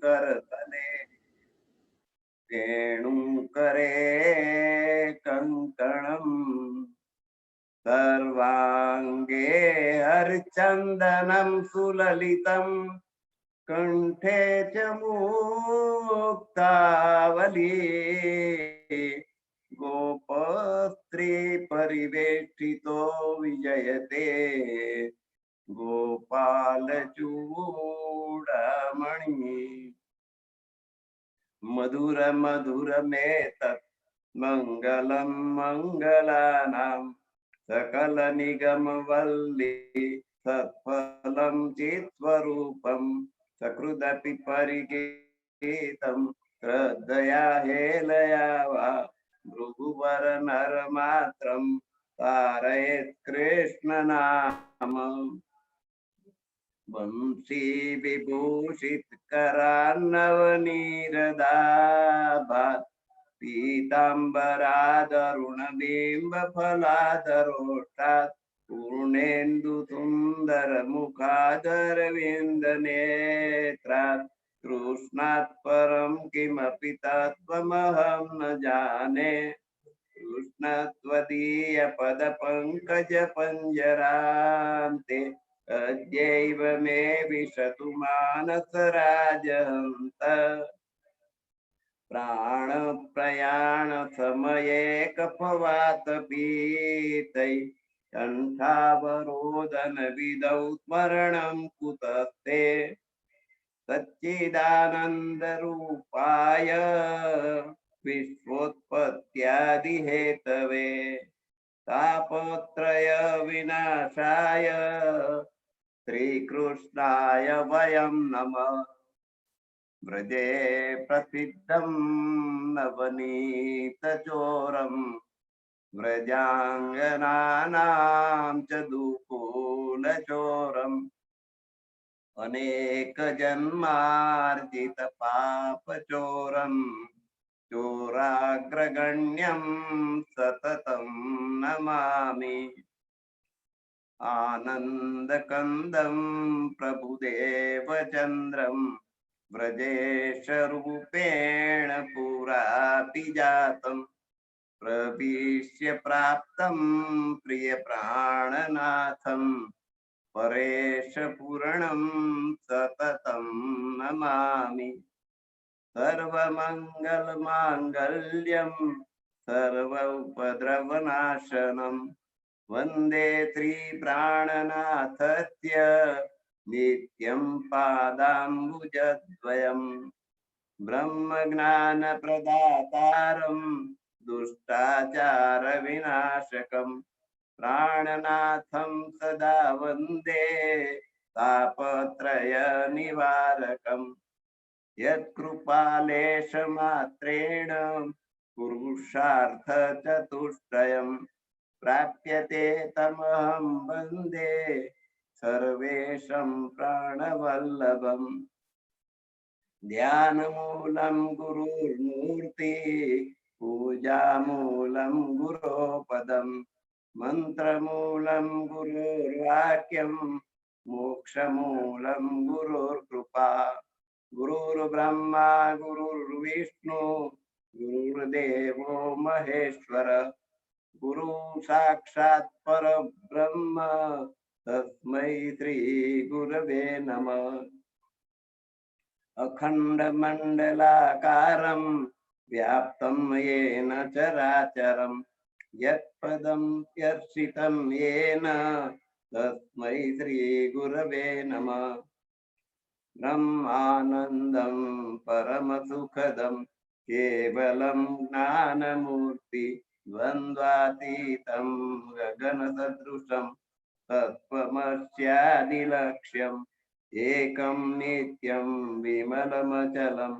करतले वेणुकरे कङ्कणम् सर्वांगे हरिचन्दनं सुललितं कंठे च मुक्तावली गोपस्त्री परिवेष्टितो विजयते गोपालचूडामणि मधुर मधुर में तत् मंगलम मंगलानां सकल निगम वल्ली सत्फलं चित्स्वरूपं सकृदपि परिगीतं श्रद्धया हेलया वा भृगुवर नरमात्रं तारयेत् कृष्णनामम् वंशी विभूषित करान्नवनीरदाभात् पीताम्बरादरुणबिम्ब फलादरोष्टात् पूर्णेन्दु सुन्दर मुखादरविन्द नेत्रात् कृष्णात् परं किमपि तत्त्वमहं न जाने कृष्ण त्वदीय पद पंकज पंजरान्ते अद्यैव मे विशतु मानस राजहंस प्राण प्रयाण समये कफवात पीतै कंठावरोदन विदौ स्मरणं कुतस्ते सच्चिदानंद रूपाय विश्वोत्पत्त्यादि हेतवे तापत्रय विनाशाय श्रीकृष्णाय वयं नमः व्रजे प्रसिद्धं नवनीतचोरं व्रजाङ्गनानां च दुकूलचोरम् अनेक जन्मार्जित पापचोरम् चोराग्रगण्यं सततं नमामि आनन्दकन्दं प्रभुदेवचन्द्रं व्रजेशरूपेण पुरापि जातं प्रविश्य प्राप्तं प्रियप्राणनाथं परेशपूर्णं सततं नमामि सर्वमङ्गलमाङ्गल्यं सर्वोपद्रवनाशनं वन्दे त्रिप्राणनाथस्य नित्यं पादाम्बुजद्वयं ब्रह्मज्ञानप्रदातारं दुष्टाचारविनाशकं प्राणनाथं सदा वन्दे तापत्रयनिवारकम् यत्कृपालेशमात्रेण पुरुषार्थचतुष्टयं प्राप्यते तमहं वन्दे सर्वेशं प्राणवल्लभम् ध्यानमूलं गुरुर्मूर्ति पूजामूलं गुरोपदं मन्त्रमूलं गुरुर्वाक्यं मोक्षमूलं गुरुर्कृपा गुरुर्ब्रह्मा गुरुर्विष्णु गुरुर्देवो महेश्वर गुरु साक्षात् परब्रह्म तस्मै श्री गुरवे नमः अखण्डमण्डलाकारं व्याप्तं येन चराचरं यत्पदं यर्चितं येन तस्मै श्री गुरवे नमः ब्रह्मानन्दं परमसुखदं केवलं ज्ञानमूर्ति द्वन्द्वातीतं गगनसदृशं तत्त्वमस्यादिलक्ष्यम् एकं नित्यं विमलमचलं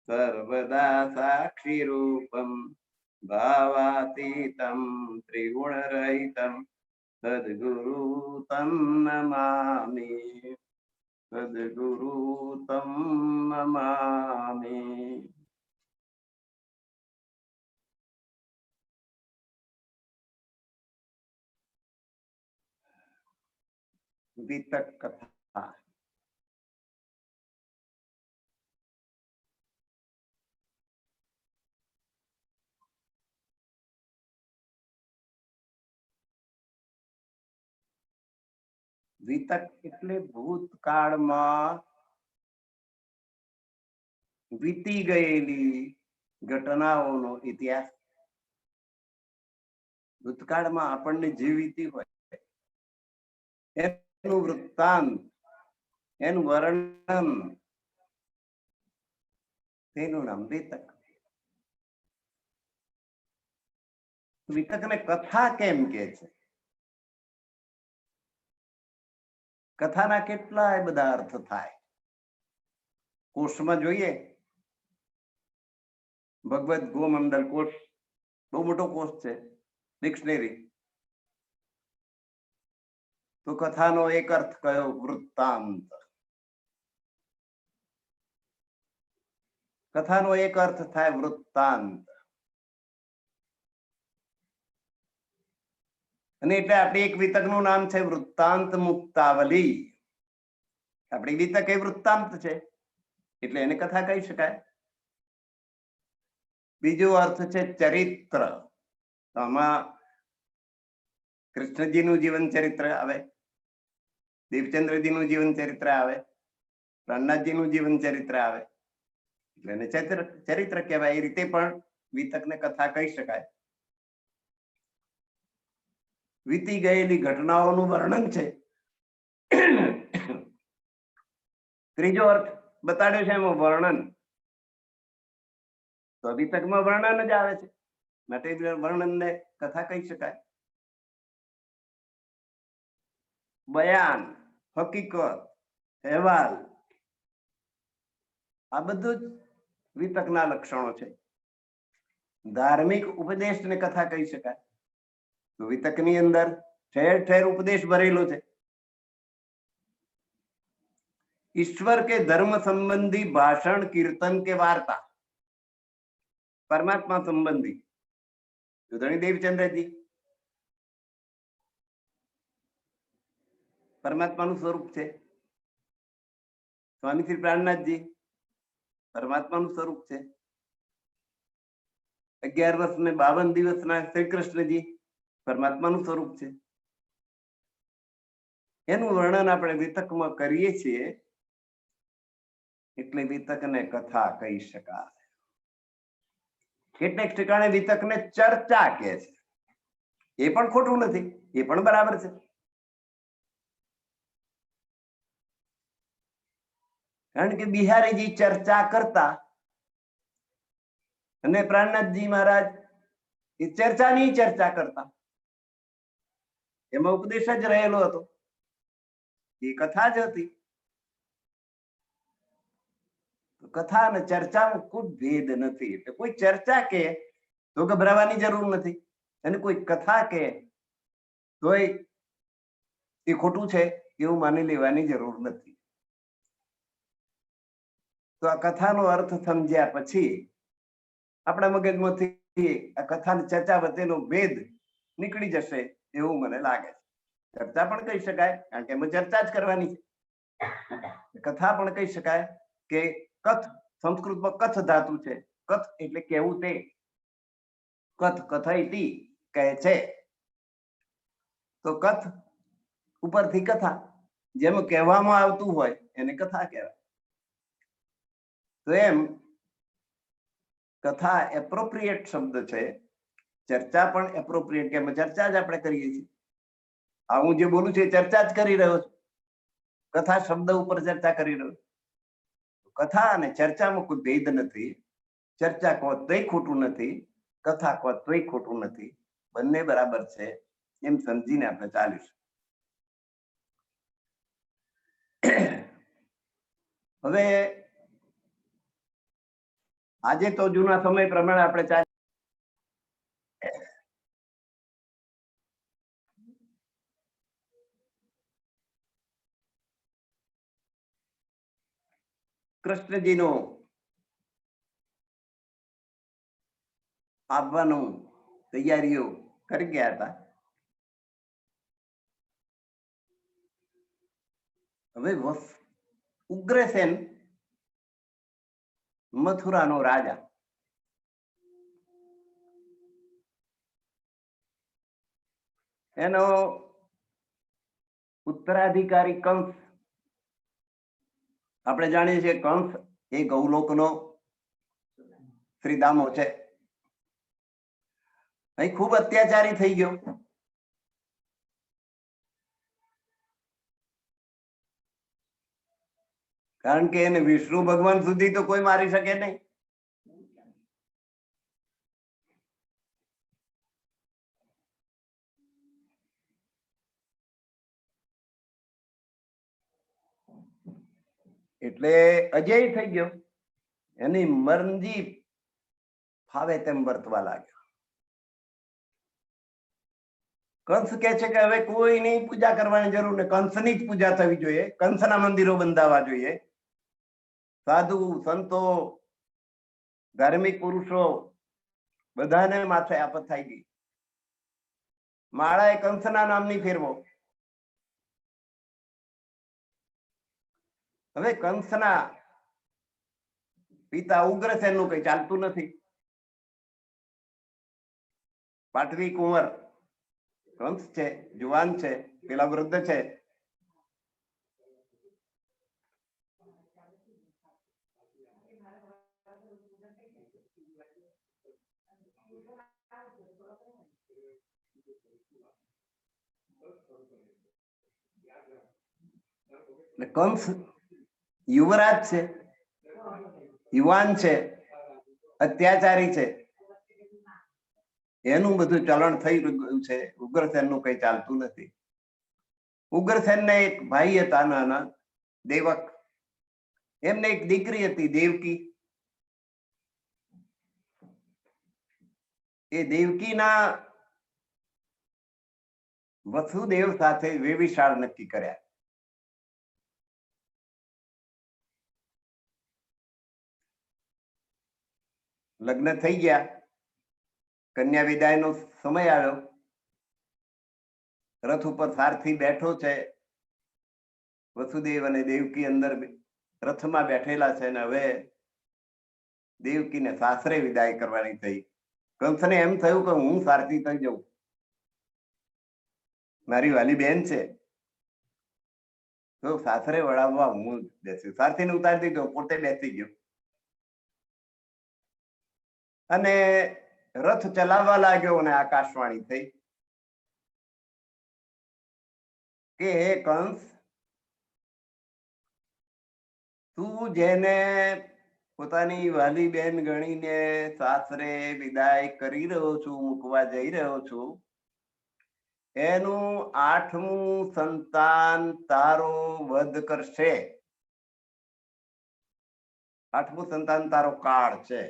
सर्वदा साक्षिरूपं भावातीतं त्रिगुणरहितं सद्गुरु तं नमामि सद्गुरु तं नमामि। वितक कथा વિતક એટલે ભૂતકાળમાં વીતી ગયેલી ઘટનાઓનો ઇતિહાસ. ભૂતકાળમાં આપણને જે વીતી હોય એનું વૃત્તાંત, એનું વર્ણન, તેનું નામ વિતક. વિતકને કથા કેમ કે છે? કથાના કેટલાય બધા અર્થ થાય. કોષમાં જોઈએ, ભગવત ગોમંડલ કોષ બહુ મોટો કોષ છે, ડિક્શનરી. તો કથાનો એક અર્થ કયો? વૃત્તાંત. કથાનો એક અર્થ થાય વૃત્તાંત. અને એટલે આપણી એક વિતકનું નામ છે વૃત્તાંત મુક્તાવલી. આપણી વિતક એ વૃત્તાંત છે, એટલે એને કથા કહી શકાય. બીજો અર્થ છે ચરિત્ર. આમાં કૃષ્ણજીનું જીવન ચરિત્ર આવે, દેવચંદ્રજીનું જીવન ચરિત્ર આવે, પ્રહલાદજીનું જીવન ચરિત્ર આવે, એટલે એને ચરિત્ર કહેવાય. એ રીતે પણ વિતકને કથા કહી શકાય. વીતી ગયેલી ઘટનાઓનું વર્ણન છે. ત્રીજો અર્થ બતાડ્યો છે એમાં વર્ણન. તો વિતકમાં વર્ણન જ આવે છે, માટે વર્ણનને કથા કહી શકાય. બયાન, હકીકત, અહેવાલ, આ બધું જ વિતકના લક્ષણો છે. ધાર્મિક ઉપદેશને કથા કહી શકાય. તો વિતકની અંદર ઠેર ઠેર ઉપદેશ ભરેલો છે. ईश्वर के धर्म संबंधी भाषण, कीर्तन के वार्ता, परमात्मा संबंधी धनी देवचंद्र जी परमात्माનું સ્વરૂપ છે. સ્વામી શ્રી પ્રાણનાથજી પરમાત્માનું સ્વરૂપ છે. 11 વર્ષ ને 52 દિવસના શ્રી કૃષ્ણજી પરમાત્માનું સ્વરૂપ છે. એનું વર્ણન આપણે વિતકમાં કરીએ છીએ, એટલે વિતકને કથા કહી શકાય. કેટલેક ઠેકાણે વિતકને ચર્ચા કહે છે. એ પણ ખોટું નથી, એ પણ બરાબર છે. કારણ કે બિહારીજી ચર્ચા કરતા અને પ્રાણનાથજી મહારાજ એ ચર્ચાની ચર્ચા કરતા, એમાં ઉપદેશ જ રહેલો હતો, એ કથા જ હતી. કથા અને ચર્ચામાં કોઈ ભેદ નથી. એટલે કોઈ ચર્ચા કે તો ગભરાવાની જરૂર નથી, અને કોઈ કથા કે તોય એ ખોટું છે એવું માની લેવાની જરૂર નથી. તો આ કથાનો અર્થ સમજ્યા પછી આપણા મગજમાંથી આ કથાની ચર્ચા વચ્ચેનો ભેદ નીકળી જશે એવું મને લાગે છે. ચર્ચા પણ કહી શકાય, કારણ કે એમાં ચર્ચા જ કરવાની છે. કથા પણ કહી શકાય કે કથ, સંસ્કૃતમાં કથ ધાતુ છે. કથ એટલે કહેવું તે. કથ, કથયતિ કહે છે. તો કથ ઉપરથી કથા, જેમ કહેવામાં આવતું હોય એને કથા કહેવાય. તો એમ કથા એપ્રોપ્રિએટ શબ્દ છે. ચર્ચા પણ એપ્રોપ્રિએટ, કે ચર્ચા જ આપણે કરીએ છીએ. આ હું જે બોલું છું એ ચર્ચા જ કરી રહ્યો છું. કથા શબ્દ ઉપર ચર્ચા કરી રહ્યો છું. કથા અને ચર્ચામાં કોઈ ભેદ નથી. ચર્ચા કહો તોય ખોટું નથી, કથા કહો તોય ખોટું નથી. બંને બરાબર છે, એમ સમજીને આપણે ચાલીશું. હવે આજે તો જૂના સમય પ્રમાણે આપણે ચાલીએ. કૃષ્ણજીનો આવવાનું તૈયારીઓ કરી ગયા હતા. હવે ઉગ્રસેન મથુરાનો રાજા, એનો ઉત્તરાધિકારી કંસ, આપણે જાણીએ છીએ કંસ એ ગૌલોકનો શ્રીદામો છે. અહીં ખૂબ અત્યાચારી થઈ ગયો. કારણ કે એને વિષ્ણુ ભગવાન સુધી તો કોઈ મારી શકે નહીં. એટલે અજય થઈ ગયો. એની મરજી ફાવે તેમ વર્તવા લાગ્યો. કંસ કે છે કે હવે કોઈની પૂજા કરવાની જરૂર નહીં, કંસની જ પૂજા થવી જોઈએ, કંસના મંદિરો બંધાવા જોઈએ. સાધુ સંતો ધાર્મિક પુરુષો બધાને માથે આફત થઈ ગઈ. માળા એ કંસના નામની ફેરવો. હવે કંસના પિતા ઉગ્રસેન નું કઈ ચાલતું નથી. પાટવી કુંવર કંસ છે, જુવાન છે, પેલા વૃદ્ધ છે. કંસ યુવરાજ છે, યુવાન છે, અત્યાચારી છે, એનું બધું ચલણ થઈ રહ્યું છે. ઉગ્રસેન નું કઈ ચાલતું નથી. ઉગ્રસેન ને એક ભાઈ હતા નાના, દેવક. એમને એક દીકરી હતી દેવકી. એ દેવકીના વસુદેવ સાથે વેવિશાળ નક્કી કર્યા. લગ્ન થઈ ગયા, કન્યા વિદાય નો સમય આવ્યો. રથ ઉપર સારથી બેઠો છે. વસુદેવ અને દેવકી અંદર રથમાં બેઠેલા છે. ને હવે દેવકીને સાસરે વિદાય કરવાની થઈ. કંસને એમ થયું કે હું સારથી થઈ જાઉં, મારી વાલી બેન છે, તો સાસરે વળાવવા હું બેસ્યો. સારથીને ઉતારી દીધો, પોતે બેસી ગયો અને રથ ચલાવવા લાગ્યો. અને આકાશવાણી થઈ કે હે કંસ, તું જેને પોતાની વાલી બેન ગણીને સાસરે વિદાય કરી રહ્યો છું, મૂકવા જઈ રહ્યો છું, એનું 8મું સંતાન તારો વધ કરશે. 8મું સંતાન તારો કાળ છે.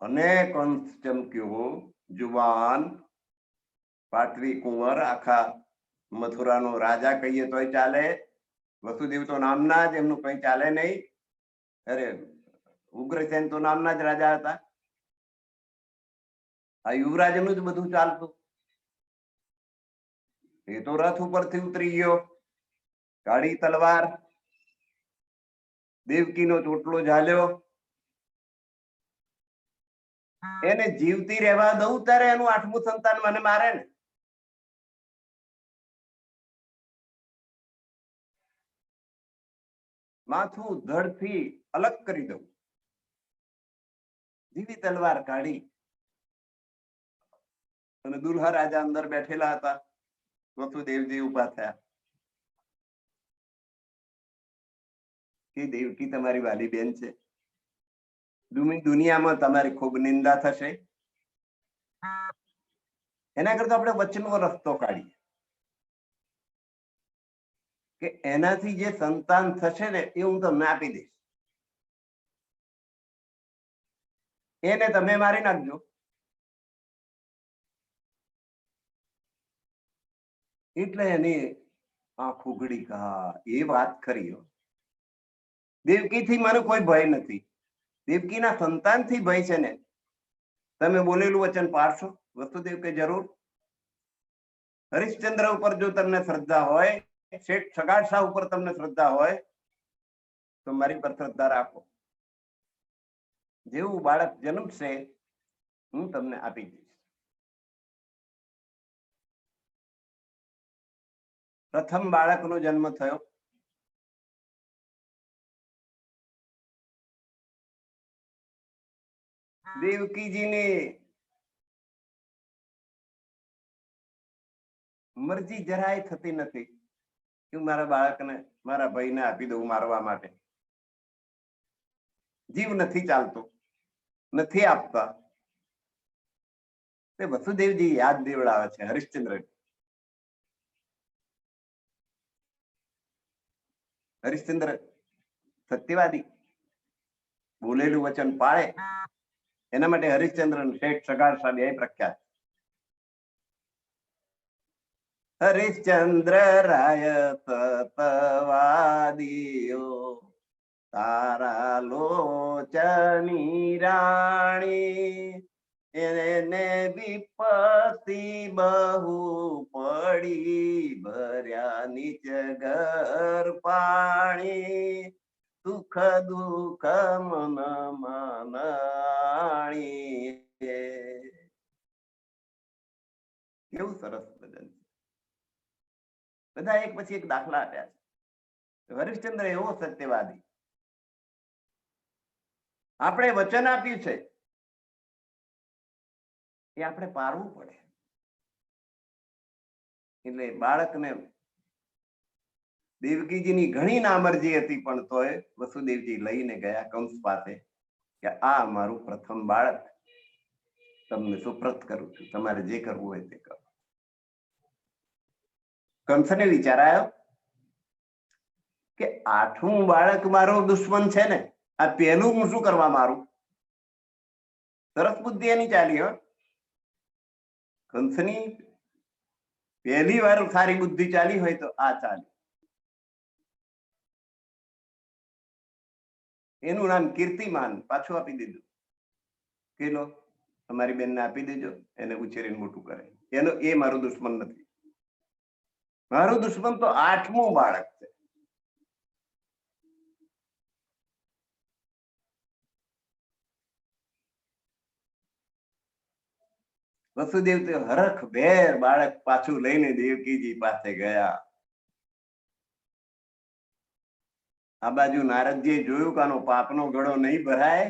અને કંસ ચમક્યો, જુવાન, પાટવી કુંવર, આખા મથુરાનો રાજા કહીએ તોય ચાલે. વસુદેવ તો નામના જ, એમનું કઈ ચાલે નહીં. અરે ઉગ્રસેન તો નામના જ રાજા હતા. આ યુવરાજનું જ બધું ચાલતું. એ તો રથ ઉપરથી ઉતરી ગયો, કાળી તલવાર, દેવકીનો ચોટલો ઝાલ્યો. એને જીવતી રહેવા દઉં ત્યારે એનું 8મું સંતાન મને મારે ને. માથું ધડથી અલગ કરી દઉં. જીવી તલવાર કાઢી અને દુલ્હા રાજા અંદર બેઠેલા હતા. વસુદેવજી ઉભા થયા કે દેવકી તમારી વાલી બેન છે, દુનિયામાં તમારી ખૂબ નિંદા થશે. એના કરતા આપણે વચનો રસ્તો કાઢીએ કે એનાથી જે સંતાન થશે ને એ હું તમને આપી દઈશ. એને તમે મારી નાખજો. એટલે એની આંખ ઉઘડી. એ વાત ખરી. દેવકીથી મને કોઈ ભય નથી, દેવકીના સંતાનથી ભય છે ને. તમે બોલેલું વચન પાડશો? વસુદેવ કે જરૂર. હરિશ્ચંદ્ર ઉપર જો તમને શ્રદ્ધા હોય, શેઠ સગાડ શાહ ઉપર તમને શ્રદ્ધા હોય, તો મારી પર શ્રદ્ધા રાખો. જેવું બાળક જન્મશે હું તમને આપી દઈશ. પ્રથમ બાળકનો જન્મ થયો. દેવકીજીની મરજી જરાય થતી નથી કે મારા બાળકને મારા ભાઈને આપી દઉં મારવા માટે. જીવ નથી ચાલતો, નથી આપતા. તે વસુદેવજી યાદ દેવડાવે છે હરિશ્ચંદ્ર. હરિશ્ચંદ્ર સત્યવાદી, બોલેલું વચન પાળે, એના માટે હરિશ્ચંદ્ર શેઠ સગાર બે પ્રખ્યાત. હરિશ્ચંદ્ર રાય સતવાદીઓ તારા લોચની રાણી, એને વિપત્તિ બહુ પડી, ભર્યા નીચ ઘર પાણી, સુખ દુઃખ મન માણી. કેવું સરસ ભજન. બધા એક પછી એક દાખલા આપ્યા છે. હરિશ્ચંદ્ર એવો સત્યવાદી. આપણે વચન આપ્યું છે એ આપણે પાળવું પડે. એટલે બાળકને દેવકીજીની ઘણી નામરજી હતી, પણ તોય વસુદેવજી લઈને ગયા કંસ પાસે કે આ મારું પ્રથમ બાળક તમને સુપ્રત કરું છું, તમારે જે કરવું હોય તે કરો. કંસને વિચાર આવ્યો કે આઠમું બાળક મારો દુશ્મન છે ને, આ પહેલું હું શું કરવા મારું? સરસ બુદ્ધિ એની ચાલી. કંસની પહેલી વાર સારી બુદ્ધિ ચાલી હોય તો આ ચાલી. એનું નામ કીર્તિમાન પાછું આપી દીધું. કેલો તમારી બેનને આપી દેજો, એને ઉછેરીને મોટું કરે. એનો એ મારું દુશ્મન નથી. મારું દુશ્મન તો આઠમું બાળક છે. વસુદેવ તો હરખ ભેર બાળક પાછું લઈને દેવકીજી પાસે ગયા. આ બાજુ નારદજીએ જોયું કે આનો પાપનો ગળો નહીં ભરાય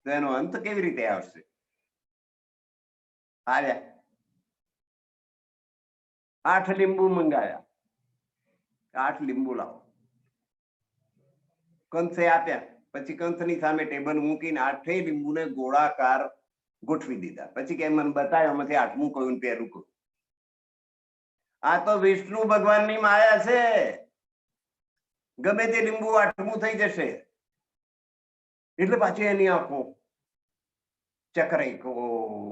તો એનો અંત કેવી રીતે આવશે. આવ્યા, 8 લીંબુ મંગાયા. 8 લીંબુ લાવો. કંસે આપ્યા. પછી કંસની સામે ટેબલ મૂકીને 8 લીંબુને ગોળાકાર ગોઠવી દીધા. પછી કે મને બતાવ્યો એમાંથી 8મું કયું પહેલું કયું. આ તો વિષ્ણુ ભગવાનની માયા છે. ગમે તે લીંબુ 8મું થઈ જશે. એટલે પાછી એની આંખો ચકરાઈ.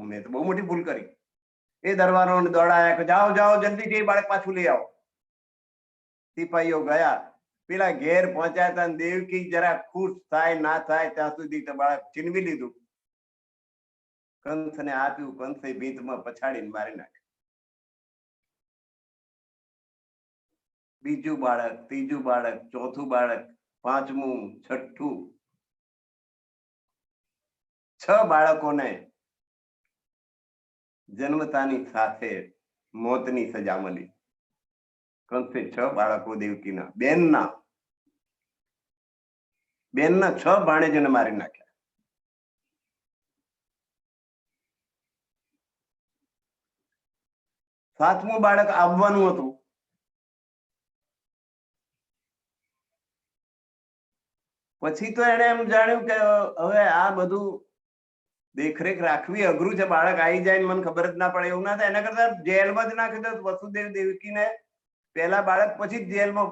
મેં તો બહુ મોટી ભૂલ કરી. એ દરબારો દોડાયા કે જાઓ જાઓ જલ્દી જઈ બાળક પાછું લઈ આવો. સિપાહીઓ ગયા. પેલા ઘેર પહોંચ્યા હતા. દેવકી જરા ખુશ થાય ના થાય ત્યાં સુધી તો બાળક છીનવી લીધું. કંસને આપ્યું. કંસે ભીતમાં પછાડીને મારી નાખ્યું. બીજું બાળક, ત્રીજું બાળક, ચોથું બાળક, 5મું, 6ઠું. 6 બાળકોને જન્મતાની સાથે મોતની સજા મળી. કંસે 6 બાળકો દેવકીના બેનના 6 ભાણેજોને મારી નાખ્યા. સાતમું બાળક આવવાનું હતું. પછી તો એને એમ જાણ્યું કે હવે આ બધું દેખરેખ રાખવી અઘરું છે. બાળક આવી જાય મને ખબર જ ના પડે એવું ના થાય. એના કરતા જેલમાં જ નાખી દો. વસુદેવ દેવકીને પહેલા બાળક, પછી જેલમાં,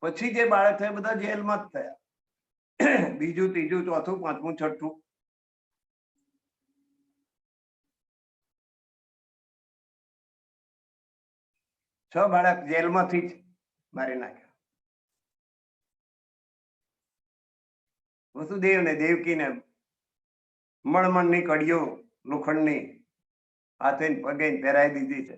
પછી જે બાળક થયા બધા જેલમાં જ થયા. બીજું, ત્રીજું, ચોથું, 5મું, 6ઠું. છ બાળક જેલમાંથી જ મારી નાખ્યા. વસુદેવ ને દેવકીને મણમણની કડીઓ લોખંડની હાથે પગે પહેરાવી દીધી છે.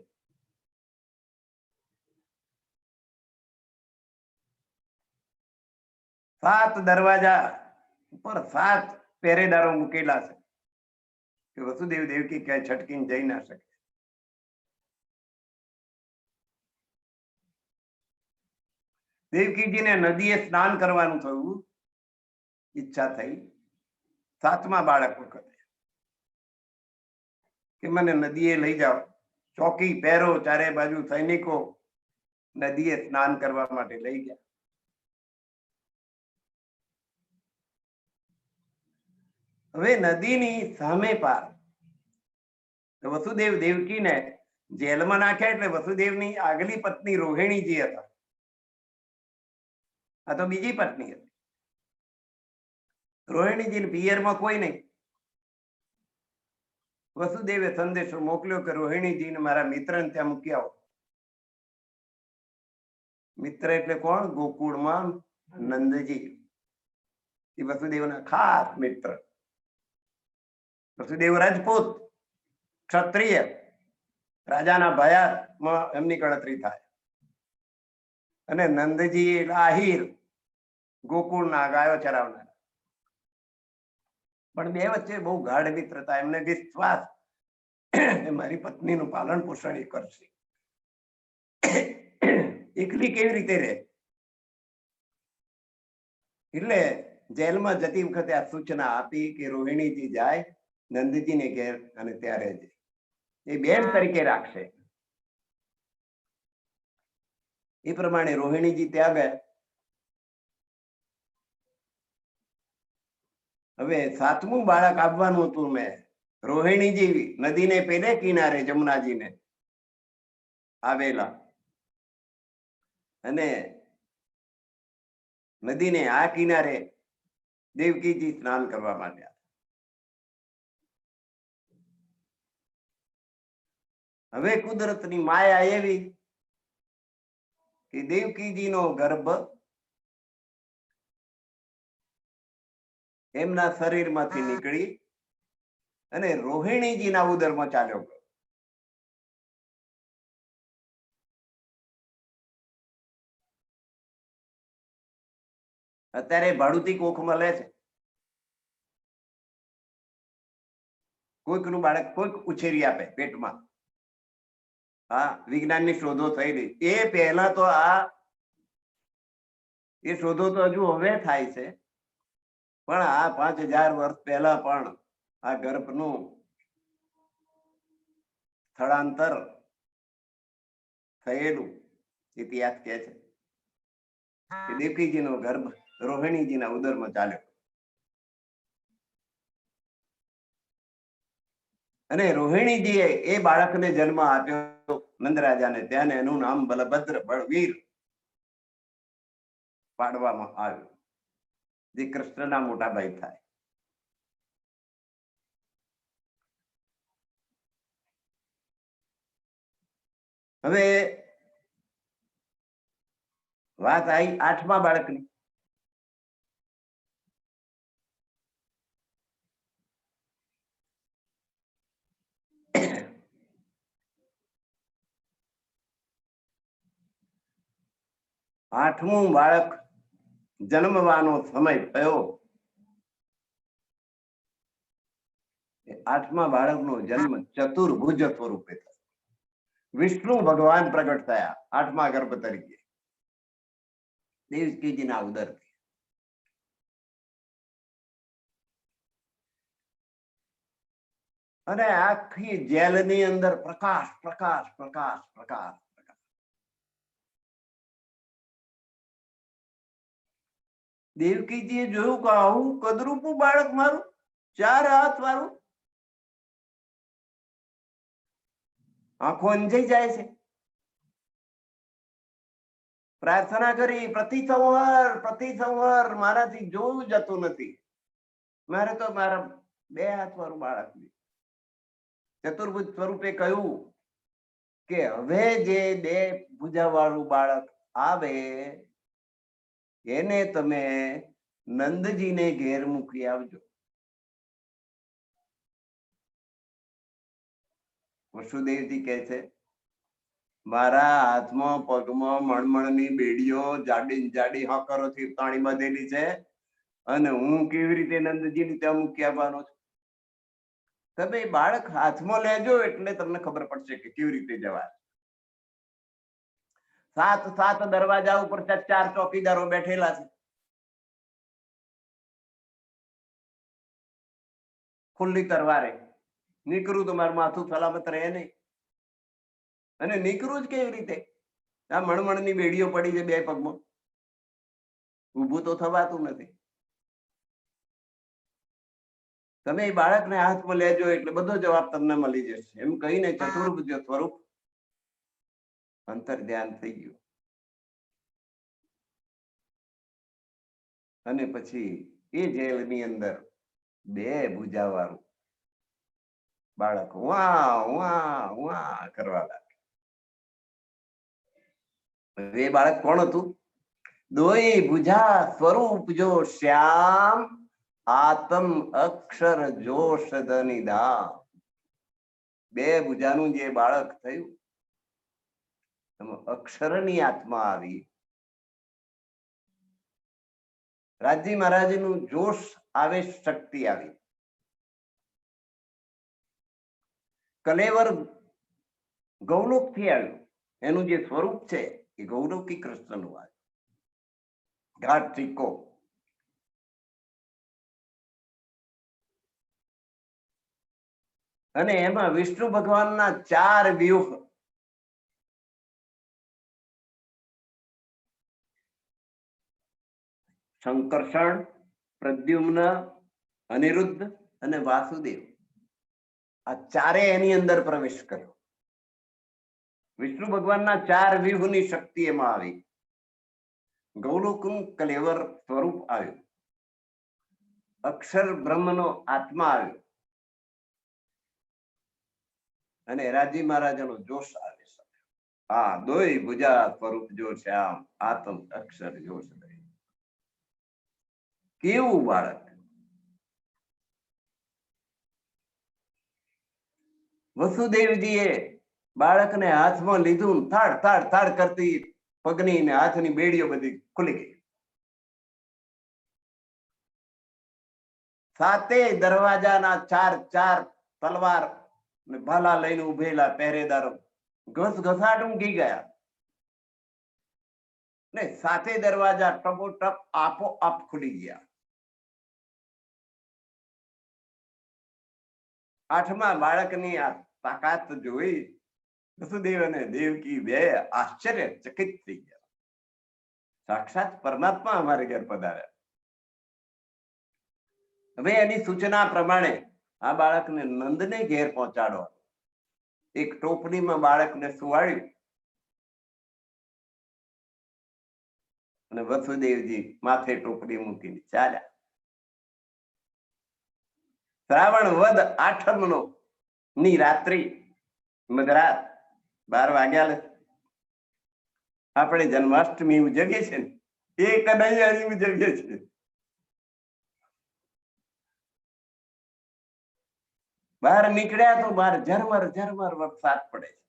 સાત દરવાજા ઉપર 7 પહેરેદારો મૂકેલા છે કે વસુદેવ દેવકી ક્યાંય છટકીને જઈ ના શકે. દેવકીજીને નદીએ સ્નાન કરવાનું થયું, ઈચ્છા થઈ 7મા બાળક વખતે કે મને નદીએ લઈ જાઓ, ચોકી પહેરો, ચારે બાજુ સૈનિકો, નદીએ સ્નાન કરવા માટે લઈ ગયા. હવે નદીની સામે પાર વસુદેવ દેવકીને જેલમાં નાખ્યા, એટલે વસુદેવની આગલી પત્ની રોહિણીજી હતા, આ તો બીજી પત્ની હતી. રોહિણીજી પિયરમાં કોઈ નહીં. વસુદેવે સંદેશો મોકલ્યો કે રોહિણીજીને મારા મિત્રને ત્યાં મૂકી આવો. મિત્ર એટલે કોણ? ગોકુળમાં નંદજી, એ વસુદેવના ખાસ મિત્ર. વસુદેવ રાજપૂત ક્ષત્રિય, રાજાના ભયામાં એમની ગણતરી થાય, અને નંદજી આહિર, ગોકુળના ગાયો ચરાવનાર. પણ બે વચ્ચે બહુ ગાઢ મિત્રતા. એમને વિશ્વાસ મારી પત્નીનું પાલન પોષણ એ કરશે, એકલી કેવી રીતે રહે. એટલે જેલમાં જતી વખતે આ સૂચના આપી કે રોહિણીજી જાય નંદજીને ઘેર અને ત્યારે જ એ બેન તરીકે રાખશે. એ પ્રમાણે રોહિણીજી ત્યાં ગયા. હવે 7મું બાળક આપવાનું હતું. મેં રોહિણીજી નદીને પેલે કિનારે જમુનાજીને આવેલા, અને નદીને આ કિનારે દેવકીજી સ્નાન કરવા માંડ્યા. હવે કુદરતની માયા એવી કે દેવકીજીનો ગર્ભ એમના શરીરમાંથી નીકળી અને રોહિણીજીના ઉદરમાં ચાલ્યો ગયો. અત્યારે ભાડુતી કોખ મળે છે, કોઈકનું બાળક કોઈક ઉછેરી આપે પેટમાં. હા, વિજ્ઞાનની શોધો થયેલી. એ પહેલા તો એ શોધો તો હજુ હવે થાય છે, પણ આ 5000 વર્ષ પહેલા પણ આ ગર્ભનું સ્થળાંતર થયેલું ઇતિહાસ કહે છે કે દેવકીજીનો ગર્ભ રોહિણીજીના ઉદરમાં ચાલ્યો, અને રોહિણીજીએ એ બાળકને જન્મ આપ્યો નંદરાજાને ત્યાં, એનું નામ બલભદ્ર બળવીર પાડવામાં આવ્યું, જે કૃષ્ણના મોટા ભાઈ થાય. હવે વાત આવી 8મા બાળકની. આઠમું બાળક જન્મવાનો સમય થયો. 8મા બાળકનો જન્મ ચતુર્ભુજ સ્વરૂપે થયો. વિષ્ણુ ભગવાન પ્રગટ થયા 8મા ગર્ભ તરીકે દેવકીજીના ઉદરથી. અને આખી જેલની અંદર પ્રકાશ પ્રકાશ પ્રકાશ પ્રકાશ. દેવકીજીએ જોયું કે આવું કદરૂપું બાળક મારું, 4 હાથ વાળું, આંખો અંજાઈ જાય છે. પ્રાર્થના કરી, પ્રતિસંવર, મારાથી જોવું જતું નથી, મારે તો મારા 2 હાથ વાળું બાળક. ચતુર્ભુજ સ્વરૂપે કહ્યું કે હવે જે 2 ભુજા વાળું બાળક આવે એને તમે નંદજીને ઘેર મૂકી આવજો. વસુદેવજી કહે છે મારા હાથમાં પગમાં મણમણની બેડીઓ જાડી જાડી હકરોથી તાણી બાંધેલી છે, અને હું કેવી રીતે નંદજીને ત્યાં મૂકી આવવાનો છું? તમે બાળક હાથમાં લેજો એટલે તમને ખબર પડશે કે કેવી રીતે જવાય. સાત દરવાજા ઉપર 4 ચોકીદારો બેઠેલા છે. ખુલ્લી તરવારે નીકળું તો મારું માથું સલામત રહે નહીં. અને નીકળું જ કેવી રીતે? આ મણમણની બેડીઓ પડી છે 2 પગમાં, ઊભું તો થવાતું નથી. તમે એ બાળકને હાથમાં લેજો એટલે બધો જવાબ તમને મળી જશે, એમ કહીને ચતુર્ભુજ સ્વરૂપ અંતર ધ્યાન થઈ ગયું. અને પછી એ જેલની અંદર 2 ભુજા વાળું બાળક વાહ વાહ વાહ કરવા લાગે. એ બાળક કોણ હતું? દોઈ ભુજા સ્વરૂપ જો શ્યામ, આત્મ અક્ષર જોશ ધનિધા. 2 ભુજાનું જે બાળક થયું, એમાં અક્ષરની આત્મા આવી. રાજી મહારાજનું જોશ આવે, શક્તિ આવી. કલેવર ગૌલોક થી આવ્યું, એનું જે સ્વરૂપ છે એ ગૌલોકી કૃષ્ણનું આવ્યું. ઘાટ ટીકો અને એમાં વિષ્ણુ ભગવાનના 4 વ્યુહ, શંકર્ષણ, પ્રદ્યુમ્ન, અનિરુદ્ધ અને વાસુદેવ, આ 4 એની અંદર પ્રવેશ કર્યો. વિષ્ણુ ભગવાનના 4 વ્યુહની શક્તિ એમાં આવી. ગૌલોકનું કલેવર સ્વરૂપ આવ્યું, અક્ષર બ્રહ્મનો આત્મા આવ્યો અને રાજી મહારાજનો જોશ આવે. હા, દોઈ ભુજા સ્વરૂપ જો શ્યામ, આત્મ અક્ષર જોશ. કેવું બાળક! વસુદેવજીએ બાળકને હાથમાં લીધું, થાડ થાડ થાડ કરતી પગની ને હાથની બેડીઓ બધી ખુલી ગઈ. 7 દરવાજાના 4 તલવાર ને ભાલા લઈને ઉભેલા પહેરેદારો ઘસઘસાટ ઊંઘી ગયા ને 7 દરવાજા ટપોટપ આપોઆપ ખુલી ગયા. 8મા બાળકની આ તાકાત જોઈ વસુદેવ અને દેવકી 2 આશ્ચર્યચકિત થઈ ગયા. સાક્ષાત પરમાત્મા અમારે ઘર પધાર્યા. હવે એની સૂચના પ્રમાણે આ બાળકને નંદને ઘેર પહોંચાડો. એક ટોપલીમાં બાળકને સુવાડ્યું અને વસુદેવજી માથે ટોપલી મૂકીને ચાલ્યા. શ્રાવણ વદ 8મનો ની રાત્રિ, મધરાત 12 વાગ્યા. આપણે જન્માષ્ટમી ઉજવીએ છીએ ને, એ કનૈયાની ઉજવીએ છીએ. બહાર નીકળ્યા તો બહાર ઝરમર ઝરમર વરસાદ પડે છે.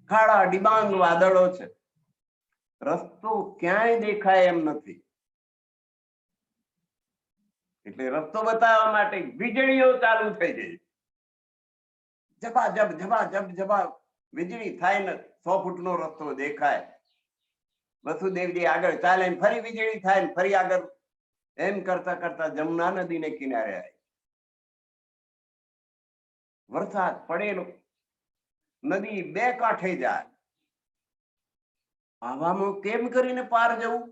કાળા ડિબાંગ વાદળો છે, રસ્તો ક્યાંય દેખાય એમ નથી. એટલે રસ્તો બતાવવા માટે વીજળીઓ ચાલુ થઈ ગઈ. જબાજબ જબાજબ જબા વીજળી થાય ને 100 ફૂટનો રસ્તો દેખાય. વસુદેવજી આગળ ચાલે, ફરી વીજળી થાય ને ફરી આગળ. એમ કરતા કરતા જમુના નદીને કિનારે આવી. વરસાદ પડેલો, નદી 2 કાંઠે જાય. આવામાં કેમ કરીને પાર જવું?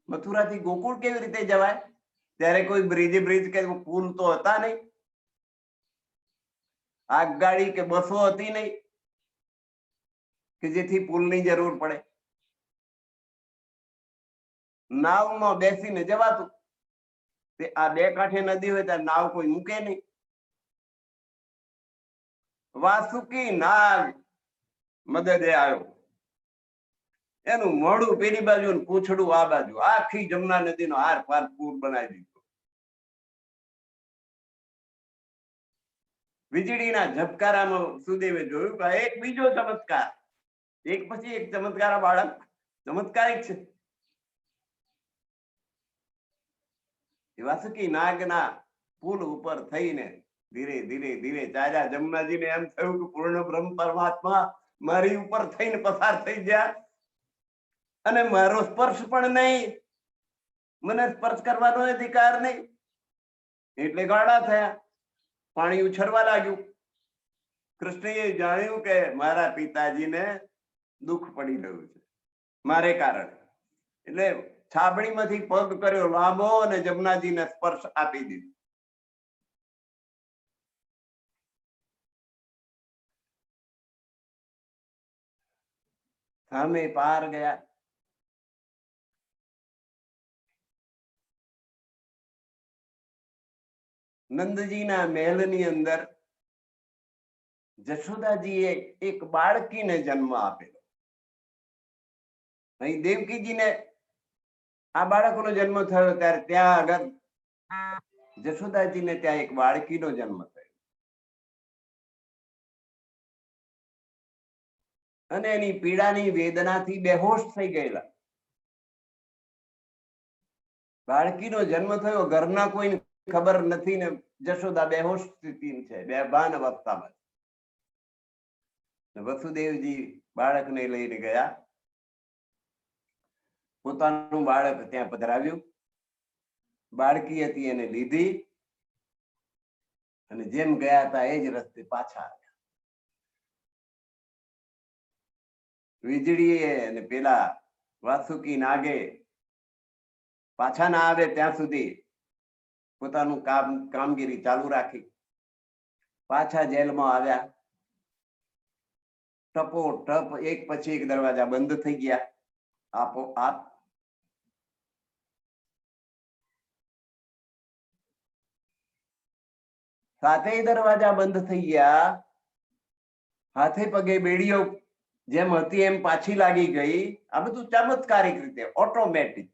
મથુરાથી ગોકુળ કેવી રીતે જવાય? ત્યારે કોઈ બ્રિજ કે પુલ તો હતા નહીં, આગગાડી કે બસો હતી નહીં કે જેથી પુલની જરૂર પડે. નાવમાં બેસીને જવાતું. આ 2 કાંઠે નદી હોય ત્યારે નાવ કોઈ મૂકે નહીં. વાસુકી નાગ મદદે આવ્યો. એનું મોઢું પેલી બાજુ ને પૂંછડું આ બાજુ, આખી જમુના નદીનો આર પાર પૂર બનાવી દીધો. વીજળીના ઝબકારામાં સુદેવે જોયું કે એક બીજો ચમત્કાર, એક પછી એક ચમત્કાર. આ બાળક ચમત્કારિક છે. વાસુકી નાગના પુલ ઉપર થઈને ધીરે ધીરે ધીરે ચાલ્યા. જમુનાજીને એમ થયું કે પૂર્ણ બ્રહ્મ પરમાત્મા મારી ઉપર થઈને પસાર થઈ ગયા અને મારો સ્પર્શ પણ નહીં, મને સ્પર્શ કરવાનો અધિકાર નહીં, એટલે ગાળા થયા, પાણી ઉછળવા લાગ્યું. કૃષ્ણએ જાણ્યું કે મારા પિતાજીને દુઃખ પડી રહ્યું છે મારે કારણે, એટલે છાબડીમાંથી પગ કર્યો લાંબો અને જમનાજીને સ્પર્શ આપી દીધો. સામે પાર ગયા. નંદજીના મહેલની અંદર જશોદાજીએ એક બાળકીને જન્મ આપેલો. અહીં દેવકીજીને આ બાળકનો જન્મ થયો ત્યારે ત્યાં આગળ જશોદાજીને ત્યાં એક બાળકીનો જન્મ થયો અને એની પીડાની વેદનાથી બેહોશ થઈ ગયેલા. બાળકીનો જન્મ થયો, ઘરના કોઈ ખબર નથી ને જશોદા બેહોશ સ્થિતિ છે, બેભાન અવસ્થામાં. વસુદેવજી બાળકને લઈને ગયા, પોતાનું બાળક ત્યાં પધરાવ્યું, બાળકી હતી એને લીધી અને જેમ ગયા હતા એ જ રસ્તે પાછા આવ્યા. વીજળીએ અને પેલા વાસુકી નાગે પાછા ના આવે ત્યાં સુધી પોતાનું કામગીરી ચાલુ રાખી. પાછા જેલમાં આવ્યા, ટપો ટપ એક પછી એક દરવાજા બંધ થઈ ગયા આપોઆપ. સાતેય દરવાજા બંધ થઈ ગયા, હાથે પગે બેડીઓ જેમ હતી એમ પાછી લાગી ગઈ. આ બધું ચમત્કારિક રીતે ઓટોમેટિક.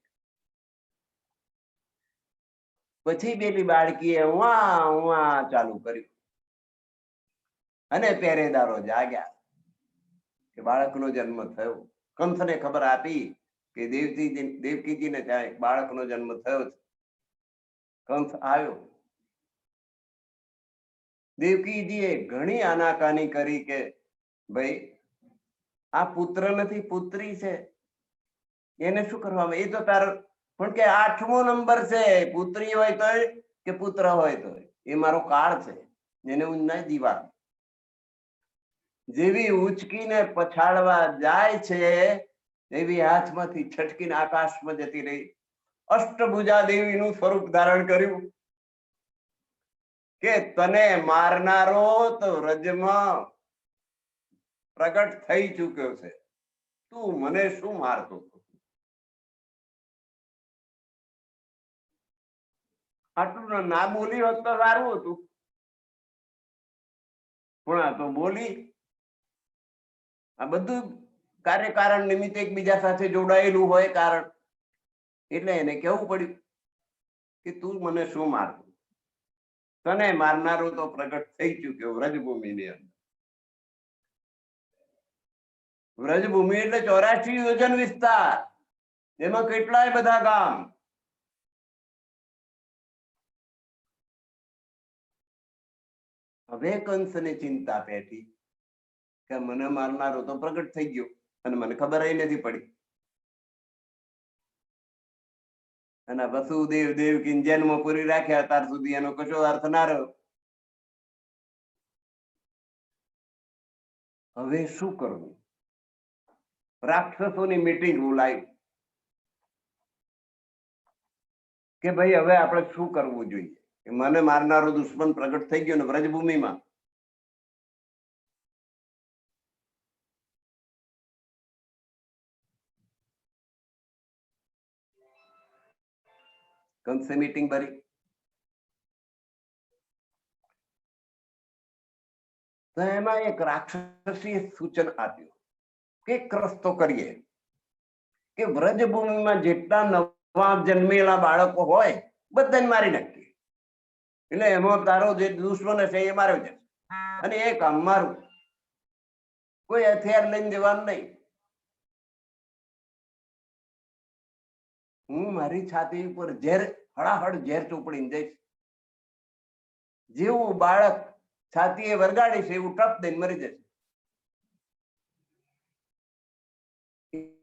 પછી પેલી બાળકીએ ઉવા ચાલુ કર્યું અને પહેરેદારો જાગ્યા કે બાળકનો જન્મ થયો. કંસને ખબર આપી કે દેવકીજીને ત્યાં એક બાળકનો જન્મ થયો છે. કંસ આવ્યો. દેવકીજીએ ઘણી આનાકાની કરી કે ભાઈ આ પુત્ર નથી, પુત્રી છે, એને શું કરવામાં? એ તો તારો પણ કે 8મો નંબર છે, પુત્રી હોય તો કે પુત્ર હોય તો એ મારો કાળ છે, એને હું ના જીવા. જેવી ઉચકીને પછાડવા જાય છે એવી હાથમાંથી છટકીને આકાશમાં જતી રહી. અષ્ટભુજા દેવીનું સ્વરૂપ ધારણ કર્યું કે તને મારનારો તો રજમાં પ્રગટ થઈ ચૂક્યો છે, તું મને શું મારતો? આટલું ના બોલી હોત તો સારું હતું, પણ આ તો બોલી. આ બધું કાર્યકારણ નિમિત્તે એકબીજા સાથે જોડાયેલું હોય કારણ, એટલે એને કેવું પડ્યું કે તું મને શું મારતો? તને મારનારો તો પ્રગટ થઈ ચૂક્યો વ્રજભૂમિની અંદર. વ્રજભૂમિ એટલે 84 યોજન વિસ્તાર, એમાં કેટલાય બધા ગામ. હવે કંસને ચિંતા પેટી કે મને મારનારો તો પ્રગટ થઈ ગયો અને મને ખબર નથી પડી. અને વસુદેવ દેવકી જેલમાં પૂરી રાખ્યા ત્યાર સુધી એનો કશો અર્થ ના રહ્યો. હવે શું કરવું? રાક્ષસોની મીટિંગ બોલાવી કે ભાઈ હવે આપણે શું કરવું જોઈએ? મને મારનારો દુશ્મન પ્રગટ થઈ ગયો ને વ્રજભૂમિમાં. કંસે મીટિંગ ભરી. તો એમાં એક રાક્ષસીએ સૂચન આપ્યું કે એક રસ્તો કરીએ કે વ્રજભૂમિમાં જેટલા નવા જન્મેલા બાળકો હોય બધાને મારી નાખીએ, એટલે એમાં તારો જે દુશ્મન હશે એ માર્યો છે અને એ કામ મારું. કોઈ હથિયાર લઈને જવાનું નહીં. હું મારી છાતી ઉપર ઝેર હળાહળ ઝેર ચોપડીને જઈશ. જેવું બાળક છાતીએ વરગાડીશ એવું ટપ દઈને મરી જશે.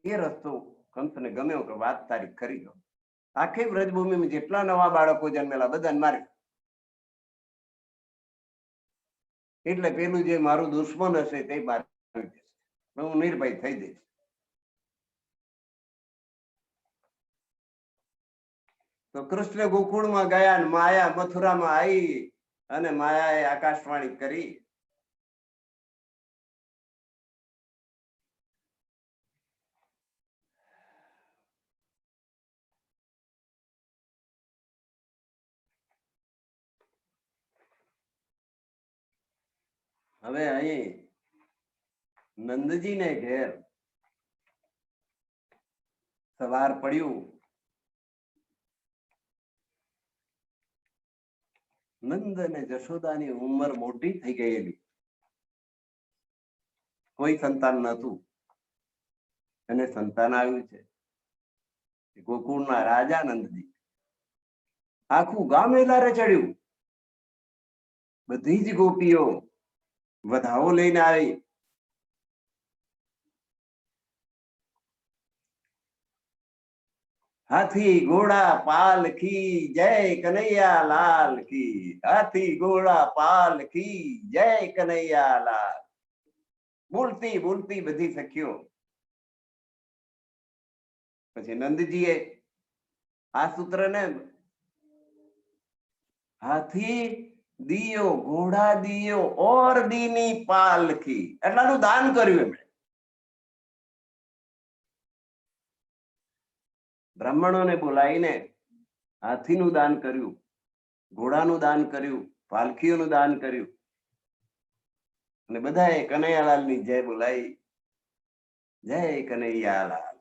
એ રસ્તો કંસને ગમ્યો કે વાત તારી કરી દો. આખી વ્રજભૂમિમાં જેટલા નવા બાળકો જન્મેલા બધાને મારી. એટલે પેલું જે મારું દુશ્મન હશે તે મારી દેશે, હું નિર્ભય થઈ જઈશ. તો કૃષ્ણ ગોકુળમાં ગયા અને માયા મથુરામાં આવી અને માયાએ આકાશવાણી કરી. હવે અહીં નંદજીને ઘેર સવાર પડ્યું. નંદ અને જશોદાની ઉંમર મોટી થઈ ગયેલી, કોઈ સંતાન નતું, અને સંતાન આવ્યું છે ગોકુળના રાજા નંદજી. આખું ગામ એલારે ચડ્યું. બધી જ ગોપીઓ વધાવો લઈને આવી. હાથી ઘોડા પાલખી જય કનૈયા લાલ કી. હાથી ઘોડા પાલખી જય કનૈયા લાલ. બોલતી બોલતી બધી સખીઓ. પછી નંદજીએ આ સૂત્રને હાથી દિયો ઘોડા દિયો ઓર દીની પાલખી એટલાનું દાન કર્યું એમણે. બ્રાહ્મણોને બોલાવીને હાથીનું દાન કર્યું, ઘોડાનું દાન કર્યું, પાલખીઓનું દાન કર્યું, અને બધાએ કનૈયાલાલની જય બોલાવી. જય કનૈયાલાલ.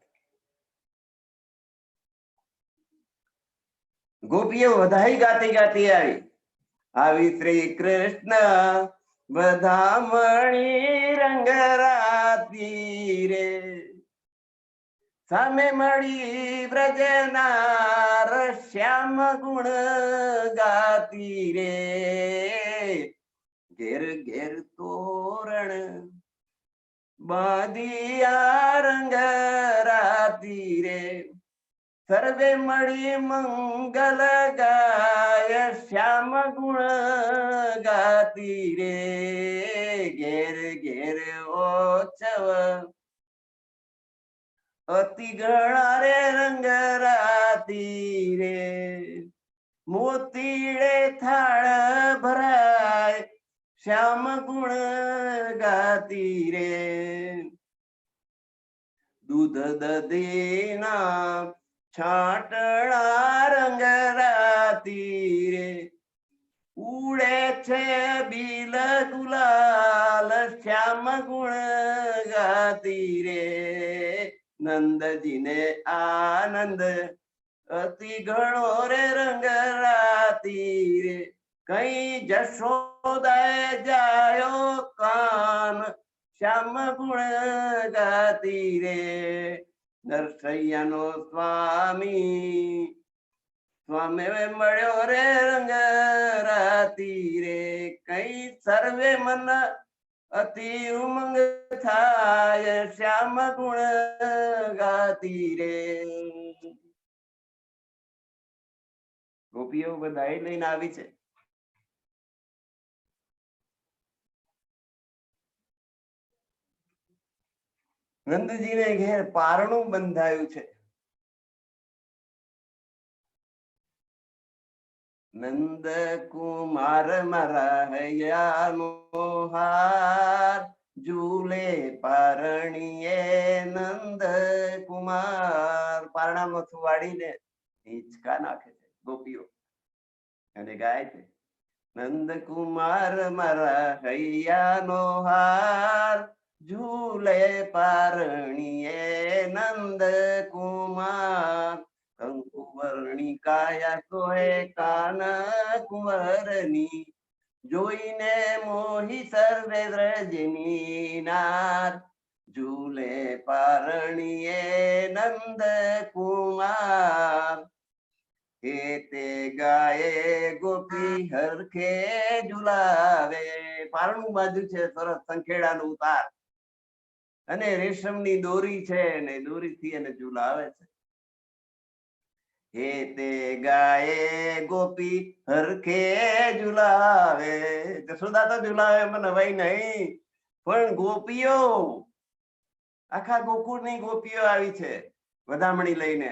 ગોપીઓ વધાઈ ગાતી ગાતી આવી. આવી શ્રી કૃષ્ણ વધામણી રંગરાતી રે. સામે મળી વ્રજનાર શ્યામ ગુણ ગાતી રે. ઘેર ઘેર તોરણ બાંધિયા રંગરાતી રે. સર્વે મળી મંગલ ગાય શ્યામ ગુણ ગાતી રે. ઘેર ઘેર ઓછવ અતિ ગણા રે રંગરાતી રે. મોતીડે થાળ ભરાય શ્યામ ગુણ ગાતી રે. દૂધ દધીના છાટણા રંગરાતી રે. ઉડે છે બિલ ગુલાલ શ્યામ ગુણ ગાતી રે. નંદજીને આનંદ અતિ ઘણો રે રંગરાતી રે. કઈ જશોદાએ જાયો કાન શ્યામ ગુણ ગાતી રે. નરસૈયાનો સ્વામી સ્વામી મળ્યો રે રંગરાતી રે. કઈ સર્વે મન અતિ ઉમંગ થાય શ્યામ ગુણ ગાતી રે. ગોપીઓ બધાએ લઈને આવી છે. નંદજીને ઘેર પારણું બંધાયું છે. નંદ કુમાર મારા હૈયાનો હાર ઝૂલે પારણીએ નંદ કુમાર. પારણામાં સુવાડીને હિંચકા નાખે છે ગોપીઓ અને ગાય છે. નંદ કુમાર મારા હૈયાનો હાર ઝૂલે પારણીએ નંદ કુમાર. કંકુવર્ણી કાયા સોહે કાન કુંવરની. જોઈને મોહી સર્વે વ્રજની નાર. ઝૂલે પારણીએ નંદ કુમાર. એ તે ગાયે ગોપી હરખે ઝુલાવે. પારણું બાજુ છે સરસ સંખેડાનું ઉતાર અને રેશમની દોરી છે ને દોરીથી એને ઝુલાવે છે. હે તે ગાયે ગોપી હરખે ઝુલાવે. જશોદા તો ઝુલાવે મને ભાઈ નહીં, પણ ગોપીઓ આખા ગોકુળની ગોપીઓ આવી છે વધામણી લઈને,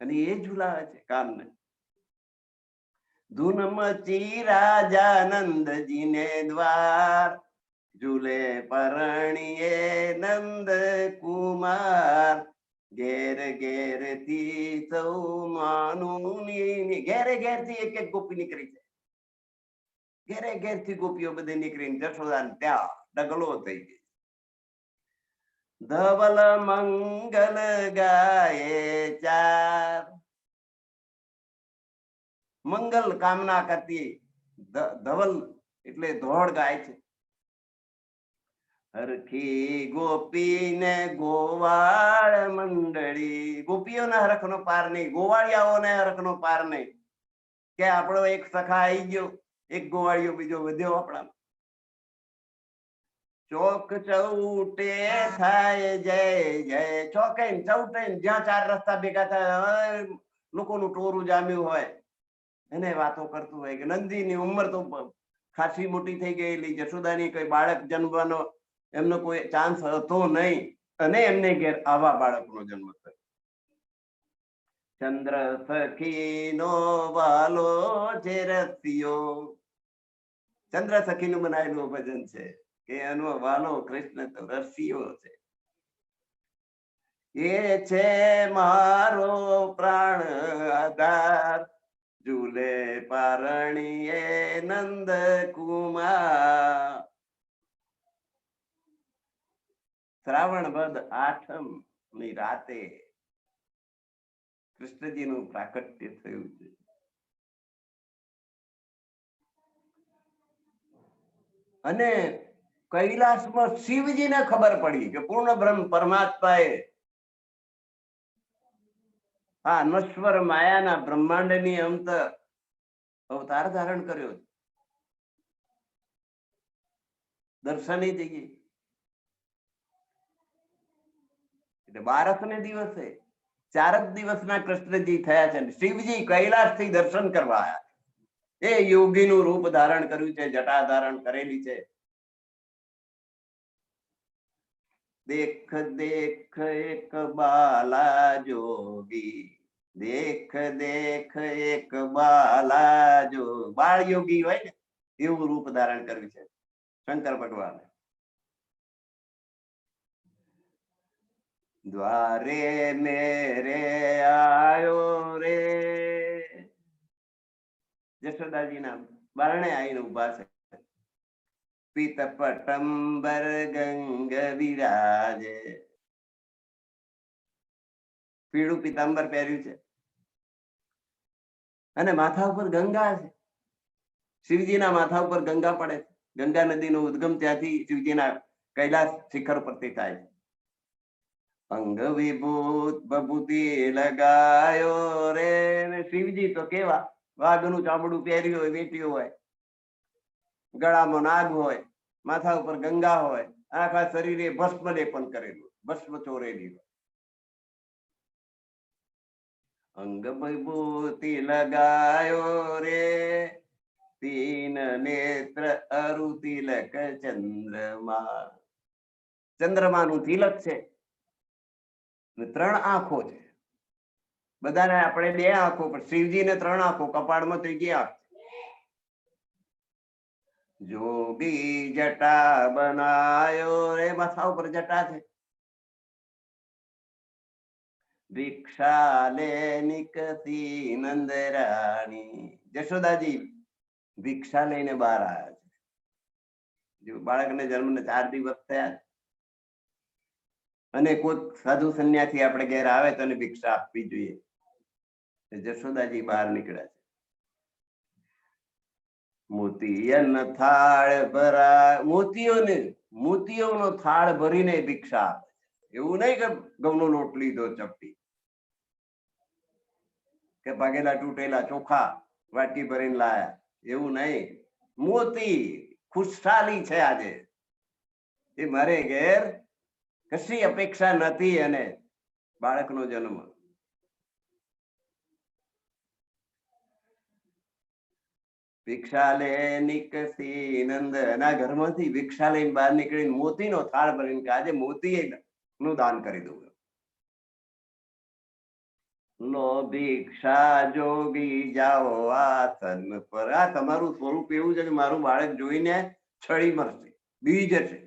અને એ ઝુલાવે છે કામને. ધૂન મચી રાજા નંદજીને દ્વાર, ઝૂલે પરણીએ નંદ કુમાર. ઘેર ઘેર થી સૌ માનું, ઘેરે ઘેર થી એક એક ગોપી નીકળી છે. ઘેરે ઘેર થી ગોપીઓ બધી નીકળીને જશોદાને ત્યાં ડગલો થઈ ગઈ. ધવલ મંગલ ગાયે ચાર, મંગલ કામના કરતી ધવલ એટલે ધોળ ગાય છે. હરખી ગોપી ને ગોવાળ મંડળી, ગોપીઓના હરખનો પાર નહીં, ગોવાળિયાઓને હરખનો પાર નહીં. કે આપણો એક સખા આવી ગયો, એક ગોવાળિયો બીજો વધ્યો આપણા. ચોક ચૌટે થાય જય જય, ચોકે ચૌટે જ્યાં ચાર રસ્તા ભેગા થાય, લોકોનું ટોરું જામ્યું હોય એને વાતો કરતું હોય કે નંદીની ઉંમર તો ખાસી મોટી થઈ ગયેલી, જશોદાની કોઈ બાળક જન્મવાનો એમનો કોઈ ચાન્સ હતો નહીં, અને એમને ઘેર આવા બાળકનો જન્મ થયો. ચંદ્ર સખી નો વાલો છે રસિયો, ચંદ્ર સખી નું બનાવેલું ભજન છે કે એનો વાલો કૃષ્ણ તો રસિયો છે. એ છે મારો પ્રાણ આધાર, ઝૂલે પારણીએ નંદ કુમાર. શ્રાવણ વદ આઠમ ની રાતે કૃષ્ણજીનું પ્રાકટ્ય થયું છે. અને કૈલાસમાં શિવજીને ખબર પડી કે પૂર્ણ બ્રહ્મ પરમાત્માએ આ નશ્વર માયાના બ્રહ્માંડની અંત અવતાર ધારણ કર્યો. દર્શને જઈએ એટલે 12ને દિવસે 4 જ દિવસના કૃષ્ણજી થયા છે. શિવજી કૈલાસ થી દર્શન કરવા આવ્યા. એ યોગીનું રૂપ ધારણ કર્યું છે, જટા ધારણ કરેલી છે. દેખ દેખ એક બાલા જોગી, દેખ દેખ એક બાલા જો, બાળ યોગી હોય ને એવું રૂપ ધારણ કર્યું છે શંકર ભગવાને. દ્વારે મેરે આયો રે, જશોદાજીના બારણે આવીને ઉભા છે. પિત પટંબર ગંગ વિરાજે, પીળું પિતાંબર પહેર્યું છે અને માથા ઉપર ગંગા છે. શિવજીના માથા ઉપર ગંગા પડે છે. ગંગા નદીનો ઉદ્ગમ ત્યાંથી શિવજીના કૈલાસ શિખર પરથી થાય છે. અંગ વિભૂત બબૂતિ લગાયો રે, શિવજી તો કેવા વાઘનું ચામડું પહેર્યું હોય, વેટ્યું હોય, ગળામાં નાગ હોય, માથા ઉપર ગંગા હોય, આખા શરીરે ભસ્મ લેપન કરેલું, ભસ્મ ચોરેલી હોય. અંગ વિભૂતિ લગાયો રે, તીન નેત્ર અરુ તિલક ચંદ્રમા, ચંદ્રમાનું તિલક છે. 3 આંખો છે. બધાને આપણે 2 આંખો, પણ શિવજીને 3 આંખો, કપાળમાં 3જી આંખ. જોગી જટા બનાયો રે, માથા ઉપર જટા છે. ભિક્ષા લે નિકતી નંદરાણી, જશોદાજી ભિક્ષા લઈને બહાર આવ્યા છે. બાળકને જન્મને 4 દિવસ થયા અને કોઈ સાધુ સંન્યાસી આપણે ઘેર આવે તો એને ભિક્ષા આપવી જોઈએ. જશોદાજી બહાર નીકળ્યા છે. મોતિયન થાળ ભરા, મોતીઓનો થાળ ભરીને ભિક્ષા આપે. એવું નહીં કે ઘઉંનો લોટ લીધો ચપટી, કે ભાગેલા તૂટેલા ચોખા વાટકી ભરીને લાયા, એવું નહીં. મોતી ખુશહાલી છે આજે એ મારે ઘેર કશી અપેક્ષા નથી અને બાળકનો જન્મ. ભિક્ષા લે નિકસી નંદ, એના ઘરમાંથી ભિક્ષા લઈને બહાર નીકળીને મોતીનો થાળ ભરીને કે આજે મોતી નું દાન કરી દઉં. લો ભિક્ષા જોગી જાઓ આસન પર. આ તમારું સ્વરૂપ એવું છે કે મારું બાળક જોઈને છળી મરશે, બી જશે.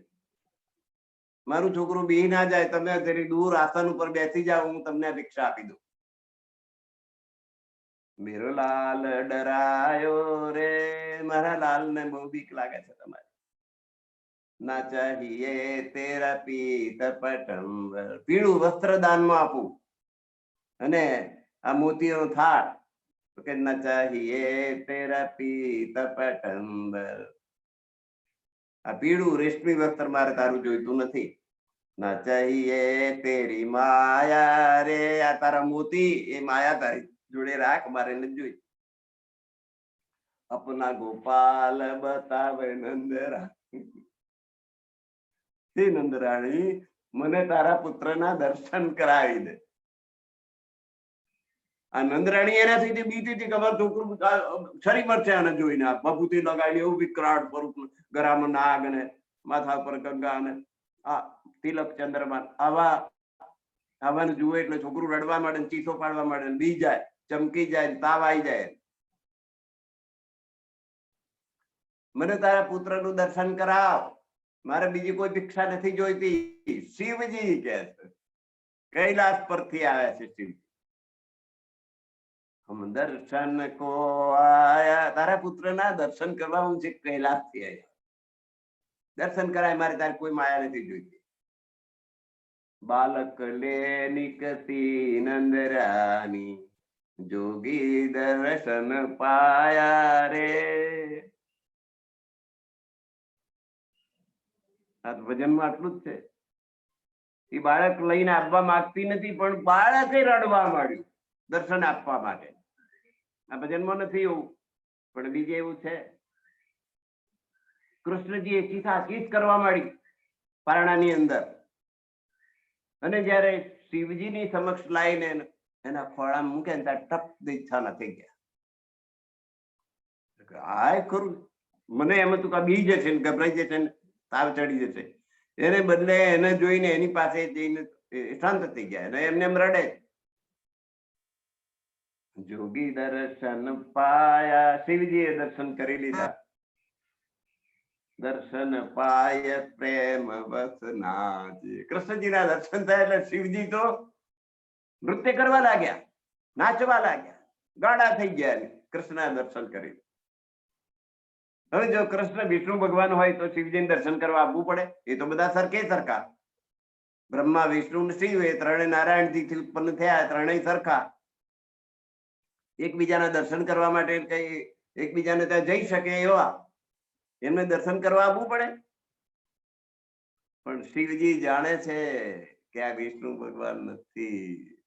મારું છોકરું બી ના જાય, તમે જરી દૂર આસન ઉપર બેસી જાઓ, હું તમને ભિક્ષા આપી દઉં. મેરો લાલ ડરાયો રે, મારા લાલ ને બહુ બીક લાગે છે તમારે. ના ચાહીએ તેરા પીત પટંબર, પીળું વસ્ત્ર દાનમાં આપું અને આ મોતીનો થાળ કે ના ચાહીએ તેરા પીત પટંબર, આ પીળું રેશમી વસ્ત્ર મારે તારું જોઈતું નથી. ના ચાહીએ તેરી માયા રે, આ તારા મોતી એ માયા તારી જોડે રાખ, મારે નથી જોઈ. અપના ગોપાલ બતાવે નંદરા, હે નંદરાણી મને તારા પુત્રના દર્શન કરાવી દે. આ નંદરાણી એનાથી બીતી હતી કે અમારું છોકરું છરી મરશે આને જોઈને. બબૂતી લગાવી એવું વિકરાળ સ્વરૂપ, ગરામાં નાગ ને માથા પર ગંગા ને આ તિલક ચંદ્રમા, આવાને જુએ એટલે છોકરું રડવા માંડે, ચીસો પાડવા માંડે, બી જાય, ચમકી જાય, તાવ આવી જાય. મને તારા પુત્રનું દર્શન કરાવ, મારે બીજી કોઈ ભિક્ષા નથી જોઈતી. શિવજી કે છે, કૈલાસ પરથી આવ્યા છે શિવ. હમ દર્શન કો આયા, તારા પુત્રના દર્શન કરવા હું છે કૈલાસ થી આવ્યા. દર્શન કરાય, મારે તારે કોઈ માયા નથી જોઈતી. બાલક લે નિકતી નંદરાની, જોગી દર્શન પાયા રે. આ ભજનમાં આટલું જ છે. એ બાળક લઈને આપવા માંગતી નથી, પણ બાળકે રડવા માંડ્યું દર્શન આપવા માટે. આ ભજનમાં નથી એવું, પણ બીજે એવું છે. કૃષ્ણજી એ ચીસ કરવા માંડી પારણાની અંદર, અને જયારે શિવજીની સમક્ષ લાવીને એના ખોળામાં મૂકે ને ત્યારે ટપ ઈચ્છા નથી ગયા. આ ખરું, મને એમ હતું કે બી જશે ને ગભરાઈ જશે ને તાવ ચડી જશે. એને બદલે એને જોઈને એની પાસે જઈને શાંત થઈ ગયા અને એમને એમ રડે. જોગી દર્શન પાયા, શિવજીએ દર્શન કરી લીધા. દર્શન પાય પ્રેમ વસનાજી, કૃષ્ણજીના દર્શન થયા એટલે શિવજી તો નૃત્ય કરવા લાગ્યા, નાચવા લાગ્યા, ગાડા થઈ ગયા કૃષ્ણના દર્શન કરી. હવે જો કૃષ્ણ વિષ્ણુ ભગવાન હોય તો શિવજીને દર્શન કરવા આવવું પડે? એ તો બધા સરખે સરખા. બ્રહ્મા વિષ્ણુ શિવ એ ત્રણેય નારાયણથી ઉત્પન્ન થયા, ત્રણેય સરખા. એકબીજાના દર્શન કરવા માટે કઈ એકબીજાને ત્યાં જઈ શકે એવા એમને દર્શન કરવા આવવું પડે? પણ શિવજી જાણે છે કે આ વિષ્ણુ ભગવાન નથી.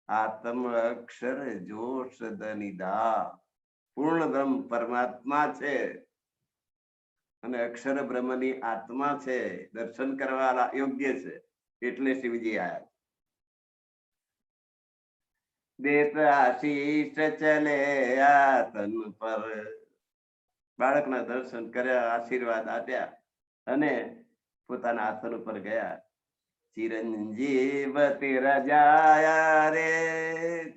આત્મ અક્ષર જોશ ધનિધા, પૂર્ણ બ્રહ્મ પરમાત્મા છે અને અક્ષર બ્રહ્મની આત્મા છે, દર્શન કરવા યોગ્ય છે. એટલે શિવજી આયા. દેત આશીષ ચલે આસન પર, બાળકના દર્શન કર્યા, આશીર્વાદ આપ્યા અને પોતાના આસન ઉપર ગયા. ચિરંજીવ તેરા જાયા રે,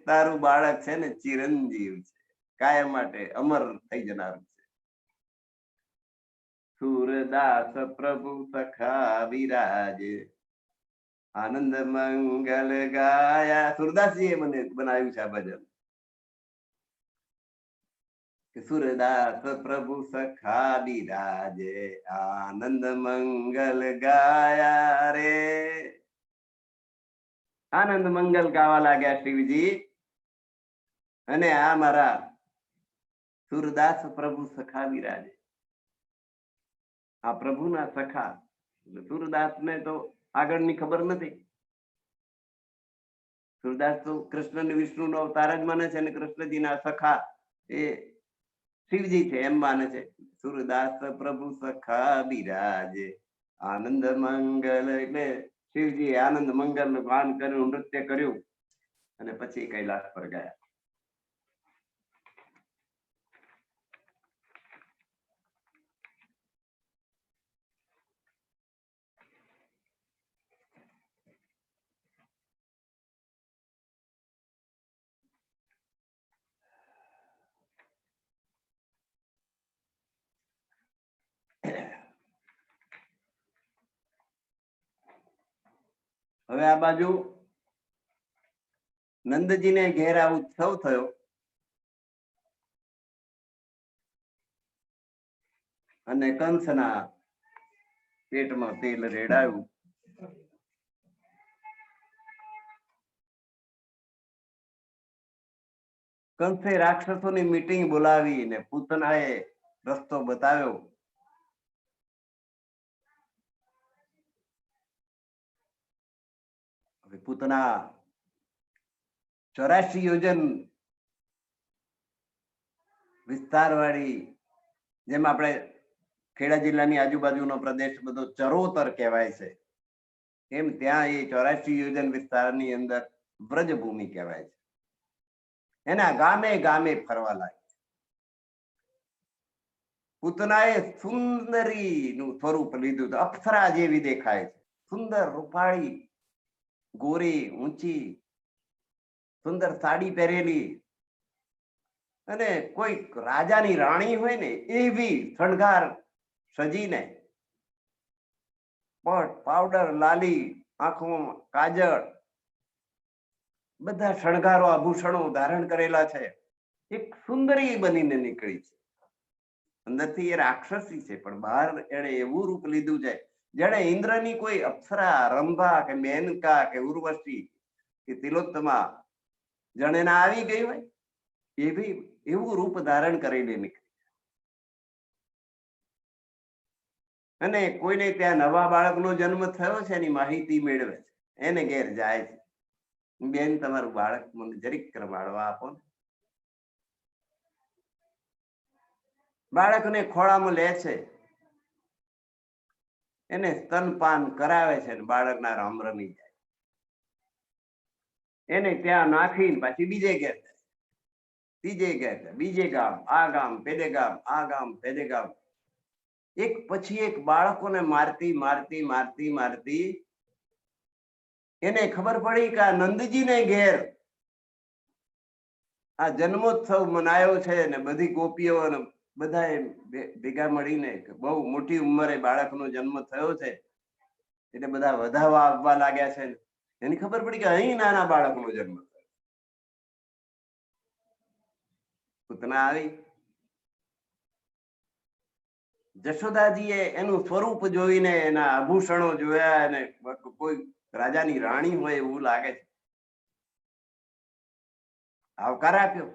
તારું બાળક છે ને ચિરંજીવ છે, કાયમ માટે અમર થઈ જનારું છે. સુરદાસ પ્રભુ સખા વિરાજે, આનંદ મંગલ ગાયા. સુરદાસજી એ મને બનાવ્યું છે આ ભજન. સુરદાસ પ્રભુ સખા બિરાજે, આનંદ મંગલ ગાયા રે. આનંદ મંગલ ગાવા લાગ્યા શિવજી, અને આ મારા સુરદાસ પ્રભુ સખા બિરાજે, આ પ્રભુના સખા. સુરદાસ ને તો આગળની ખબર નથી. સુરદાસ તો કૃષ્ણ ને વિષ્ણુ નો અવતાર જ માને છે, અને કૃષ્ણજીના સખા એ શિવજી છે એમ માને છે. સુરદાસ પ્રભુ સખા બિરાજે, આનંદ મંગલ એટલે શિવજી આનંદ મંગલ નું ગાન કર્યું, નૃત્ય કર્યું અને પછી કૈલાસ પર ગયા. હવે આ બાજુ નંદજીને ઘેર આ ઉત્સવ થયો અને કંસના પેટમાં તેલ રેડાયું. કંસે રાક્ષસોની મીટિંગ બોલાવી ને પૂતનાએ રસ્તો બતાવ્યો. પૂતના 84 યોજન વિસ્તાર વાળી, જેમ આપણે ખેડા જિલ્લાની આજુબાજુનો પ્રદેશ બધો ચરોતર કહેવાય છે, એમ ત્યાં એ 84 યોજન વિસ્તારની અંદર વ્રજભૂમિ કહેવાય છે. એના ગામે ગામે ફરવા લાગી. પૂતનાએ સુંદરી નું સ્વરૂપ લીધું. અપ્સરા જેવી દેખાય છે, સુંદર રૂપાળી, ગોરી, ઊંચી, સુંદર સાડી પહેરેલી અને કોઈ રાજાની રાણી હોય ને એવી શણગાર સજીને, પટ, પાવડર, લાલી, આંખોમાં કાજળ, બધા શણગારો આભૂષણો ધારણ કરેલા છે. એક સુંદરી બનીને નીકળી છે. અંદરથી એ રાક્ષસી છે, પણ બહાર એણે એવું રૂપ લીધું છે જેને ઇન્દ્રની કોઈ અપ્સરા, રંભા કે મેનકા કે ઉર્વશી કે તિલોત્તમા જણે ના આવી ગઈ હોય એવી એવું રૂપ ધારણ કરેલી નીકળી. અને કોઈને ત્યાં નવા બાળકનો જન્મ થયો છે એની માહિતી મેળવે છે, એને ઘેર જાય છે. બેન, તમારું બાળક મને જરીક રમાડવા આપો. બાળકને ખોળામાં લે છે, એને સ્તનપાન કરાવે છે, બાળકના રામ રમી જાય. એને ત્યાં નાખીને પાછી બીજે ઘેર જાય, ત્રીજે ઘેર જાય, બીજે ગામ, આ ગામ, પેલે ગામ, આ ગામ, પેલે ગામ. એક પછી એક બાળકોને મારતી મારતી મારતી મારતી એને ખબર પડી કે આ નંદજીને ઘેર આ જન્મોત્સવ મનાયો છે ને બધી ગોપીઓ બધા ભેગા મળીને બહુ મોટી ઉંમરે બાળકનો જન્મ થયો છે એટલે બધા વધાવવા આવવા લાગ્યા છે. એની ખબર પડી કે અહીં નાના બાળકનો જન્મ થયો. પૂતના આવી. જશોદાજીએ એનું સ્વરૂપ જોઈને, એના આભૂષણો જોયા અને કોઈ રાજાની રાણી હોય એવું લાગે છે. આવકાર આપ્યો.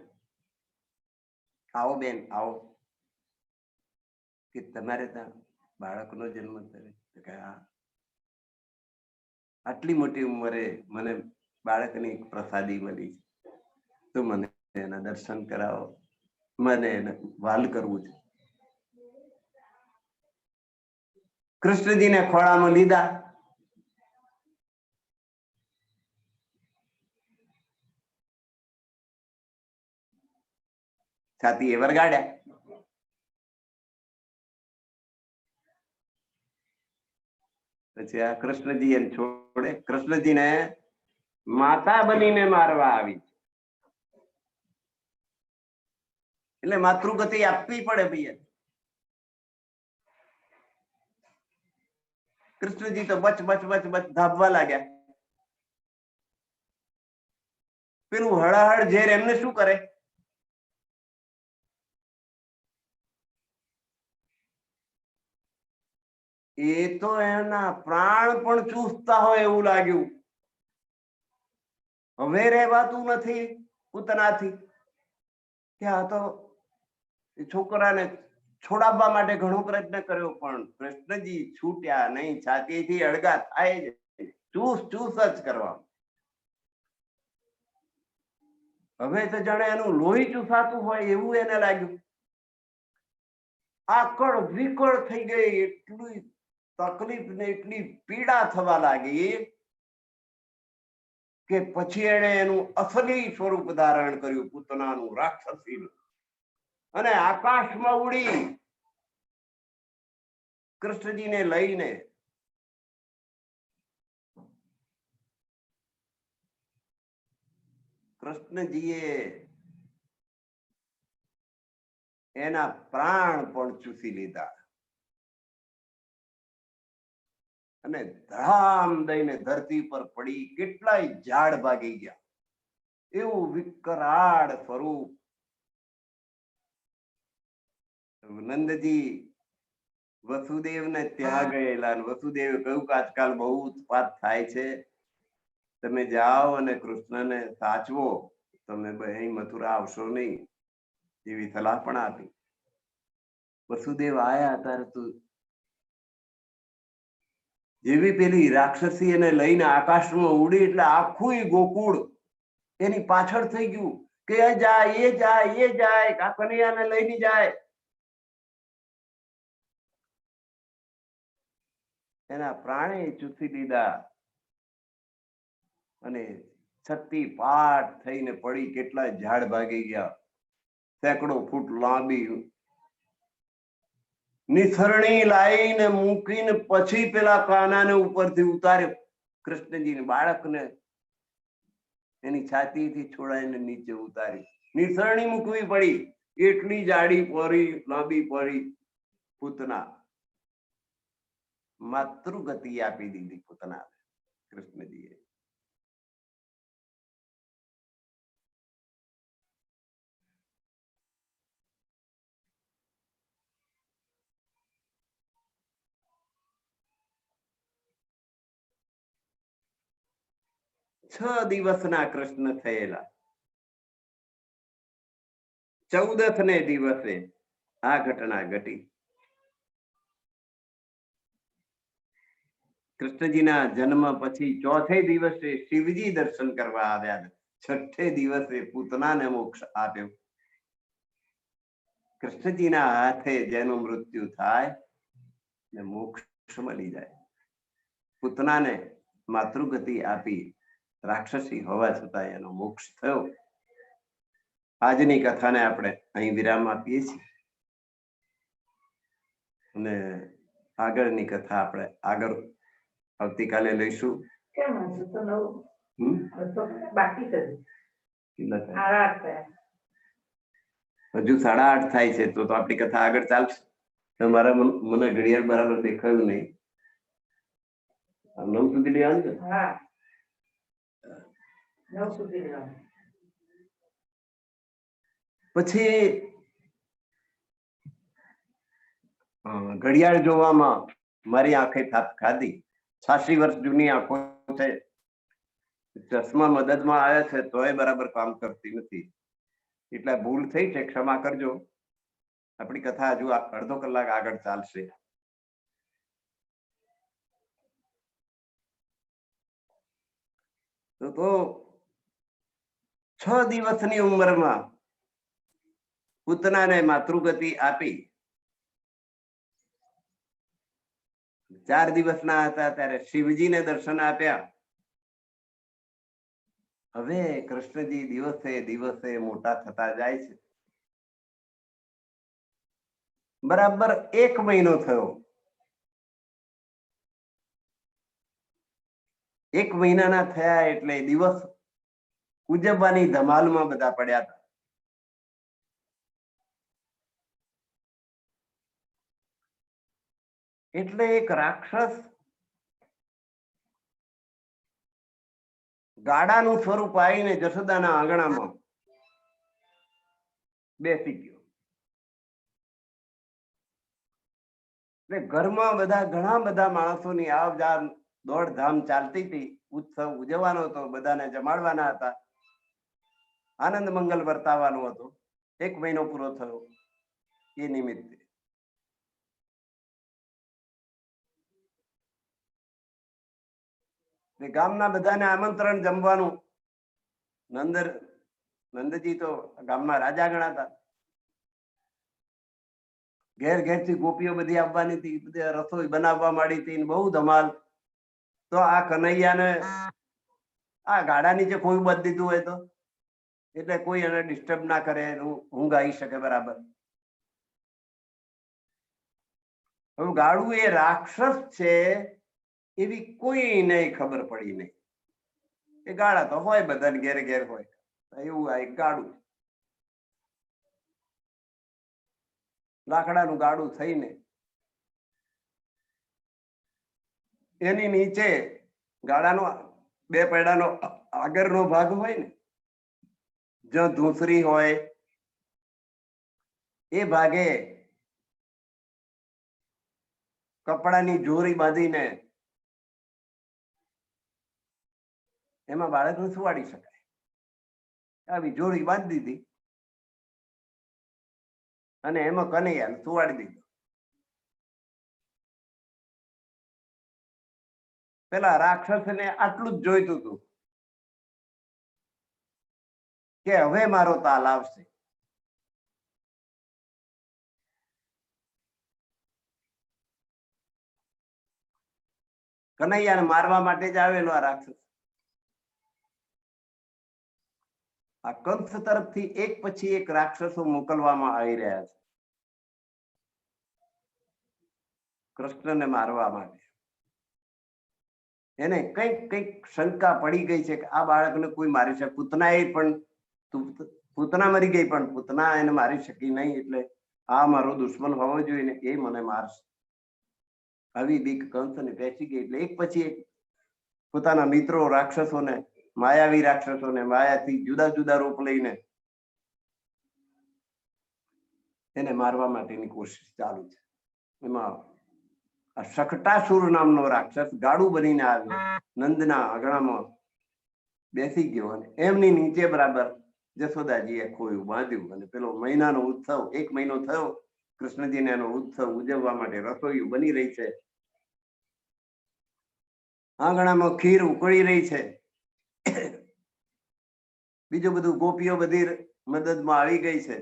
આવો બેન, આવો, કે તમારે ત્યાં બાળકનો જન્મ થયો? આટલી મોટી ઉંમરે મને બાળકની પ્રસાદી મળી છે, તો મને એના દર્શન કરાવો, મને એને વાલ કરવું છે. કૃષ્ણજીને ખોળામાં લીધા. છાતી એ વરગાડ્યા. પછી આ કૃષ્ણજી એને છોડે. કૃષ્ણજીને માતા બનીને મારવા આવી, એટલે માતૃગતિ આપવી પડે ભૈયા. કૃષ્ણજી તો બચ બચ બચ બચ ધાબવા લાગ્યા. પેલું હળહળ ઝેર એમને શું કરે? એ તો એના પ્રાણ પણ ચૂસતા હોય એવું લાગ્યું. હવે રહેવાતું નથી પૂતનાથી કે આ તો છોકરાને છોડાવવા માટે ઘણો પ્રયત્ન કર્યો, પણ કૃષ્ણજી છૂટ્યા નહીં. છાતીથી અળગા થાય જ, ચૂસ ચૂસ જ કરવા. હવે તો જાણે એનું લોહી ચૂસાતું હોય એવું એને લાગ્યું. આકળ વિકળ થઈ ગઈ. એટલું તકલીફ ને એટલી પીડા થવા લાગી કે પછી એણે એનું અસલી સ્વરૂપ ધારણ કર્યું, પૂતનાનું, રાક્ષસીનું, અને આકાશમાં ઉડી કૃષ્ણજીને લઈને કૃષ્ણજીએ એના પ્રાણ પણ ચૂસી લીધા અને ધડામ દઈને ધરતી પર પડી, કેટલાય ઝાડ ભાગી ગયા. એવું વિકરાળ સ્વરૂપ. નંદજી વસુદેવને ત્યાં ગયેલા, વસુદેવે કહ્યું કે આજકાલ બહુ ઉત્પાત થાય છે, તમે જાઓ અને કૃષ્ણને સાચવો, તમે અહીં મથુરા આવશો નહીં, એવી સલાહ પણ આપી. વસુદેવ આયા ત્યારે તો જેવી પેલી રાક્ષસી એને લઈને આકાશમાં ઉડી એટલે આખું ગોકુળ એની પાછળ થઈ ગયું કે એ જાય, એ જાય, એ જાય, આ કનૈયાને લઈને જાય. એના પ્રાણે ચૂસી લીધા અને છત્તી પાટ થઈને પડી, કેટલા ઝાડ ભાગી ગયા, સેંકડો ફૂટ લાંબી નિસરણી લાઈને મૂકીને પછી પેલા કાનાને ઉપરથી ઉતાર્યો, કૃષ્ણજીને બાળકને એની છાતીથી છોડાઈને નીચે ઉતારી, નિસરણી મૂકવી પડી, એટલી જાડી પરી, લાંબી પરી. પૂતના માતૃગતિ આપી દીધી પૂતના કૃષ્ણજીએ. છ દિવસના કૃષ્ણ થયેલા. 14ને દિવસે આ ઘટના ઘટી. કૃષ્ણજીના જન્મ પછી ચોથે દિવસે શિવજી દર્શન કરવા આવ્યા, છઠ્ઠે દિવસે પૂતનાને મોક્ષ આપ્યો. કૃષ્ણજીના હાથે જેનું મૃત્યુ થાય ને મોક્ષ મળી જાય. પૂતનાને માતૃગતિ આપી, રાક્ષસી હોવા છતાં એનો મોક્ષ થયો. આજની કથાને આપણે અહીં વિરામ આપીએ છીએ અને આગળની કથા આપણે આગળ આવતીકાલે લઈશું. હજુ 8:30 થાય છે તો આપણી કથા આગળ ચાલશે. તમારા મને ઘડિયાળ બરાબર દેખાયું નહીં. 9 સુધી લેવાનું છે. 9 સુધી લેવાનું. પછી ઘડિયાળ જોવામાં મારી આંખે થાપ ખાધી. 86 વર્ષ જૂની આંખો છે, ચશ્મા મદદમાં આવ્યા છે તોય બરાબર કામ કરતી નથી, એટલે ભૂલ થઈ છે, ક્ષમા કરજો. આપણી કથા હજુ અડધો કલાક આગળ ચાલશે. તો 6 દિવસની ઉંમરમાં પૂતનાને માતૃગતિ આપી. 4 દિવસના હતા ત્યારે શિવજીને દર્શન આપ્યા. હવે કૃષ્ણજી દિવસે દિવસે મોટા થતા જાય છે. બરાબર 1 મહિનો થયો. 1 મહિનાના થયા એટલે દિવસ ઉજવવાની ધમાલમાં બધા પડ્યા હતા. એટલે એક રાક્ષસ ગાડાનું સ્વરૂપ આવીને જશોદાના આંગણામાં બેસી ગયો. એટલે ઘરમાં ઘણા બધા માણસોની આવજાવ દોડધામ ચાલતી હતી. ઉત્સવ ઉજવવાનો હતો, બધાને જમાડવાના હતા, આનંદ મંગલ વર્તાવવાનો હતો. 1 મહિનો પૂરો થયો એ નિમિત્તે ગામના બધાને આમંત્રણ જમવાનું. નંદજી તો ગામમાં રાજા ગણાતા. ઘેર ઘેર થી ગોપીઓ બધી આવવાની હતી, બધી રસોઈ બનાવવા માંડી હતી, બહુ ધમાલ. તો આ કનૈયાને આ ગાડા નીચે કોઈ બધ દીધું હોય તો, એટલે કોઈ એને ડિસ્ટર્બ ના કરે, ઊંઘ આવી શકે બરાબર. હવે ગાડું એ રાક્ષસ છે એવી કોઈને ખબર પડી નહીં. એ ગાડા તો હોય બધાને ઘેર ઘેર હોય, એવું આ એક ગાડું, લાકડાનું ગાડું થઈને એની નીચે ગાડાનો બે પૈડાનો આગળનો ભાગ હોય ને, જ્યાં ધૂસરી હોય એ ભાગે કપડાની જોરી બાંધીને એમાં બાળકને સુવાડી શકાય. આવી જોરી બાંધી દીધી અને એમાં કનૈયાને સુવાડી દીધો. પેલા રાક્ષસને આટલું જ જોઈતું હતું કે હવે મારો તાલ આવશે. કનૈયાને મારવા માટે જ આવેલો આ રાક્ષસ. આ કંસ તરફથી એક પછી એક રાક્ષસો મોકલવામાં આવી રહ્યા છે કૃષ્ણને મારવા માટે. એને કઈક કઈક શંકા પડી ગઈ છે કે આ બાળકને કોઈ મારી શકે. પૂતના મરી ગઈ પણ પૂતના એને મારી શકી નહીં, એટલે આ મારો દુશ્મન હોવો જોઈએ ને એ મને મારશે. આવી બીક કંસને બેસી ગઈ. એટલે એક પછી એક પોતાના મિત્રો રાક્ષસોને, માયાવી રાક્ષસોને, માયાથી જુદા જુદા રૂપ લઈને એને મારવા માટેની કોશિશ ચાલુ છે. એમાં શકટાસુર નામનો રાક્ષસ ગાડું બનીને આવ્યો, નંદના આંગણામાં બેસી ગયો અને એમની નીચે બરાબર જશોદાજીએ ખોયું બાંધ્યું. અને પેલો મહિનાનો ઉત્સવ, 1 મહિનો થયો કૃષ્ણજીને એનો ઉત્સવ ઉજવવા માટે રસોઈ બની રહી છે, આંગણામાં ખીર ઉકળી રહી છે, બીજું બધું ગોપીઓ બધી મદદમાં આવી ગઈ છે.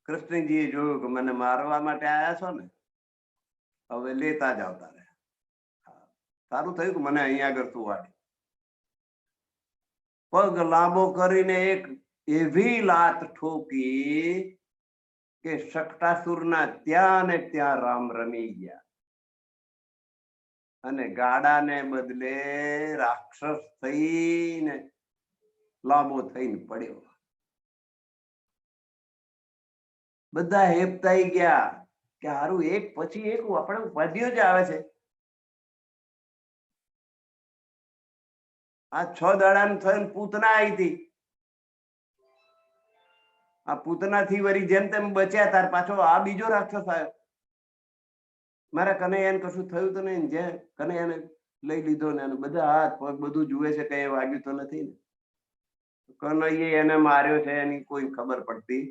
કૃષ્ણજીએ જોયું કે મને મારવા માટે આયા છો ને, હવે લેતા જ આવતા રહ્યા. સારું થયું કે મને અહીંયા આગળ સુવાડી. પગ લાંબો કરીને એક એવી લાત ઠોકી કે શકટાસુરના ત્યાં ને ત્યાં રામ રમી ગયા અને ગાડાને બદલે રાક્ષસ થઈને લાંબો થઈને પડ્યો. બધા હેપતાઈ ગયા કે હારું એક પછી એક આપણે ઉપાધિઓ જ આવે છે. આ 6 દાડાનું થયું, પૂતના આવી હતી. આ પૂતના થી વળી જેમ તેમ બચ્યા, તાર પાછો આ બીજો રાક્ષસ આવ્યો. મારા કનૈયાને કશું થયું તો નહીં. જે કનૈયાને લઈ લીધો ને બધા હાથ પગ બધું જુએ છે, કઈ વાગ્યું તો નથી ને. કનૈયે એને માર્યો છે એની કોઈ ખબર પડતી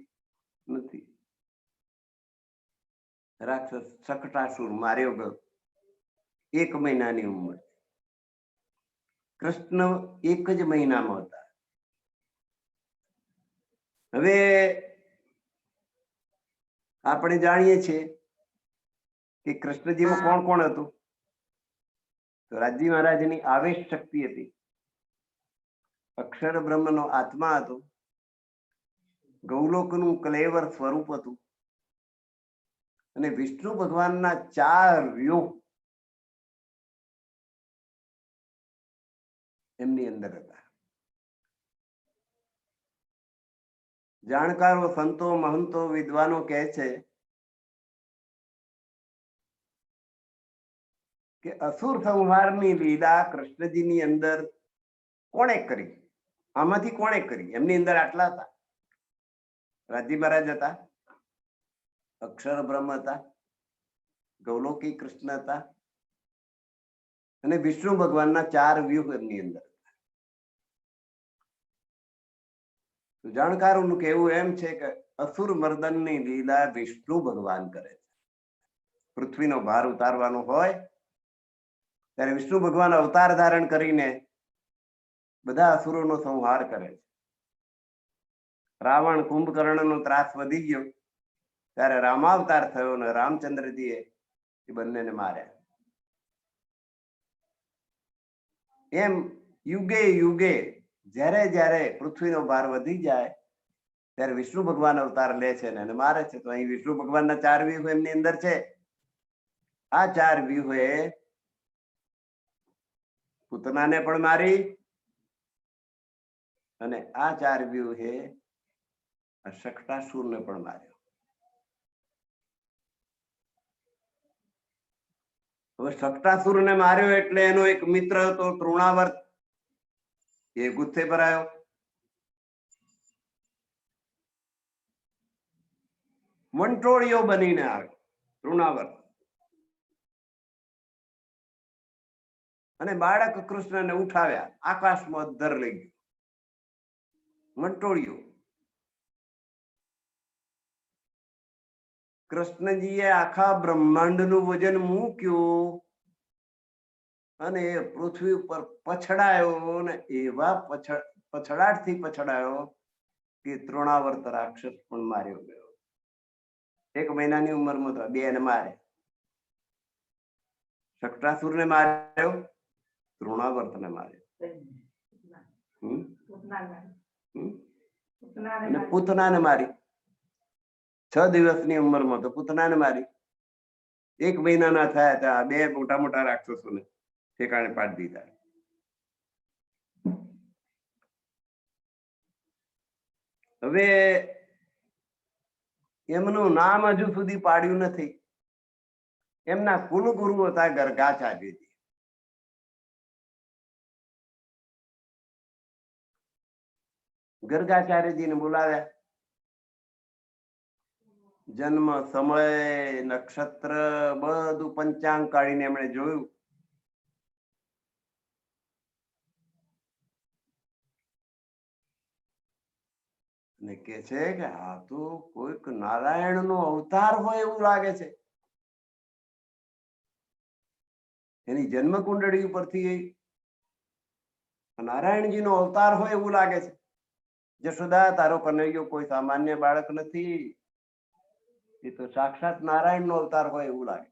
નથી. રાક્ષસ શકટાસુર માર્યો ગયો, 1 મહિનાની ઉંમર. કૃષ્ણ 1 જ મહિનામાં હતા. હવે આપણે જાણીએ છીએ કે કૃષ્ણજીમાં કોણ કોણ હતું. તો રાજી મહારાજની આવેશ શક્તિ હતી, અક્ષર બ્રહ્મનો આત્મા હતો, ગૌલોકનું કલેવર સ્વરૂપ હતું અને વિષ્ણુ ભગવાનના 4 વ્યુહ એમની અંદર હતા. જાણકારો, સંતો, મહંતો, વિદ્વાનો કહે છે કે અસુર સંહારની લીલા કૃષ્ણજીની અંદર કોણે કરી? આમાંથી કોણે કરી? એમની અંદર આટલા હતા. રાજી મહારાજ હતા, અક્ષર બ્રહ્મ હતા, ગૌલોકી કૃષ્ણ હતા અને વિષ્ણુ ભગવાનના 4 વ્યુહ એમની અંદર. જાણકારોનું કહેવું એમ છે કે અસુર મર્દનની લીલા વિષ્ણુ ભગવાન કરે છે. પૃથ્વીનો ભાર ઉતારવાનો હોય ત્યારે વિષ્ણુ ભગવાન અવતાર ધારણ કરીને બધા અસુરોનો સંહાર કરે છે. રાવણ કુંભકર્ણ નો ત્રાસ વધી ગયો ત્યારે રામાવતાર થયો ને રામચંદ્રજીએ એ બંનેને માર્યા. એમ યુગે યુગે જ્યારે જ્યારે પૃથ્વીનો ભાર વધી જાય ત્યારે વિષ્ણુ ભગવાન અવતાર લે છે ને મારે છે. તો અહીં વિષ્ણુ ભગવાનના 4 વ્યૂહ એમની અંદર છે. આ 4 વ્યૂહે પૂતનાને પણ મારી અને આ 4 વ્યૂહે શકટાસુરને પણ માર્યો. હવે શકટાસુરને માર્યો એટલે એનો એક મિત્ર હતો તૃણાવર્ત, એ ગુસ્સે પર આવ્યો. વંટોળિયો બનીને આવ્યો તૃણાવર્ત અને બાળક કૃષ્ણને ઉઠાવ્યા, આકાશમાં અધ્ધર લઈ ગયો. વંટોળિયો કૃષ્ણજીએ આખા બ્રહ્માંડનું વજન મૂક્યું અને પૃથ્વી ઉપર પછડાયો ને એવા પછડાટથી પછડાયો કે તૃણાવર્ત રાક્ષસ પણ માર્યો ગયો. 1 મહિનાની ઉંમરમાં તો 2 ને મારે. શકટાસુરને માર્યો, તૃણાવર્તને માર્યો અને પૂતનાને મારી. 6 દિવસની ઉંમરમાં તો પૂતનાને મારી. 1 મહિનાના થયા ત્યાં 2 મોટા મોટા રાક્ષસોને ઠેકાણે પાડી દીધા. હવે એમનું નામ હજુ સુધી પાડ્યું નથી. એમના કુલગુરુ હતા ગર્ગાચાર્યજી. ગર્ગાચાર્યજીને બોલાવ્યા. જન્મ, સમય, નક્ષત્ર બધું પંચાંગ કાઢીને એમણે જોયું. ને કે છે કે આ તો કોઈક નારાયણ નો અવતાર હોય એવું લાગે છે. એની જન્મ કુંડળી ઉપરથી નારાયણજી નો અવતાર હોય એવું લાગે છે. જશોદા, તારો કનૈયો કોઈ સામાન્ય બાળક નથી, એ તો સાક્ષાત નારાયણ નો અવતાર હોય એવું લાગે.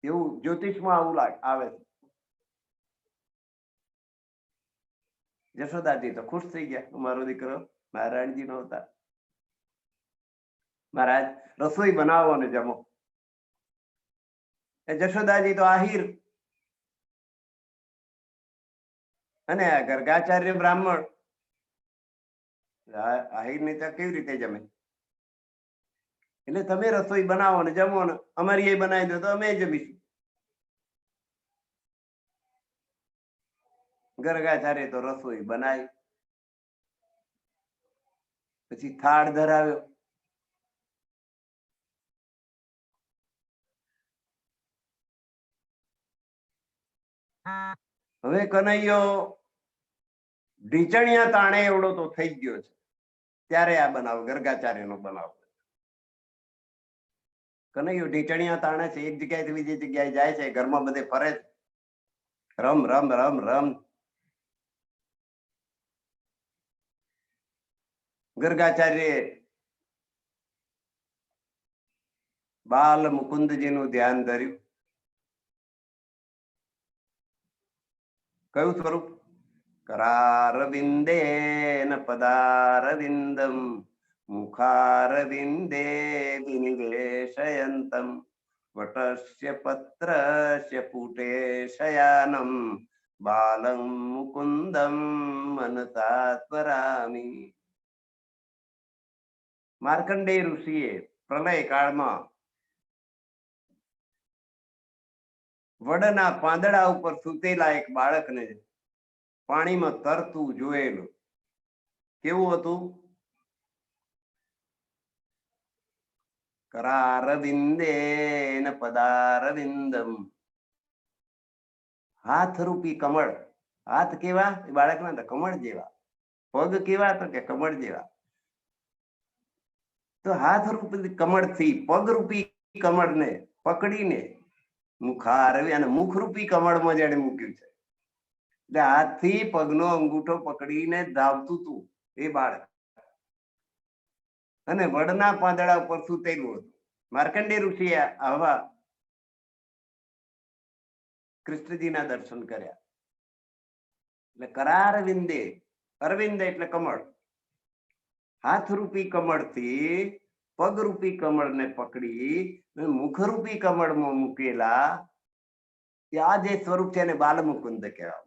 એવું જ્યોતિષમાં આવું આવે છે. જશોદાજી તો ખુશ થઈ ગયા, મારો દીકરો નારાયણજી નો અવતાર. મહારાજ રસોઈ બનાવો અને જમો. જશોદાજી તો આહિર અને ગર્ગાચાર્ય બ્રાહ્મણ. આહિર ની તો કેવી રીતે જમે? એટલે તમે રસોઈ બનાવો ને જમો ને અમારી એ બનાવી દો તો અમે જમીશું. ગર્ગાચાર્ય તો રસોઈ બનાવી, પછી થાળ ધરાવ્યો. હવે કનૈયો ઢીચણિયા તાણે એવડો તો થઈ ગયો છે ત્યારે આ બનાવ ગર્ગાચાર્ય નો બનાવ. કનૈયો ઢીચણિયા તાણે છે, એક જગ્યાએથી બીજી જગ્યાએ જાય છે, ઘરમાં બધે ફરે છે, રમ રમ રમ રમ. ગર્ગાચાર્ય બાલ મુકુંદજી નું ધ્યાન ધર્યું. કયું સ્વરૂપ? કરારવિંદે ન પદારવિંદમ મુખારવિંદે વિનિવેશયંતમ વટસ્ય પત્રસ્ય પુટે શયાનમ બાલમ મુકુંદમ મનસા સ્મરામિ. માર્કંડેય ઋષિએ પ્રલય કાળમાં વડના પાંદડા ઉપર સૂતેલા એક બાળકને પાણીમાં તરતું જોયેલું. કેવું હતું? કરારવિંદે ન પદારવિંદમ. હાથ રૂપી કમળ. હાથ કેવા? એ બાળકના કમળ જેવા. પગ કેવા? તો કે કમળ જેવા. તો હાથ રૂપી કમળ થી પગ રૂપી કમળને પકડીને મુખારવી અને મુખ રૂપી કમળમાં જેને મૂક્યું છે. એટલે હાથથી પગનો અંગૂઠો પકડીને ધાવતું હતું એ બાળક. અને વડના પાંદડા ઉપર સૂતેલું હતું. માર્કંડેય ઋષિએ આવા કૃષ્ણજીના દર્શન કર્યા. એટલે કરાર વિંદે, અરવિંદ એટલે કમળ, હાથરૂપી કમળથી પગરૂપી કમળને પકડી મુખરૂપી કમળમાં મૂકેલા આ જે સ્વરૂપ છે એને બાલમુકુંદ કહેવાય.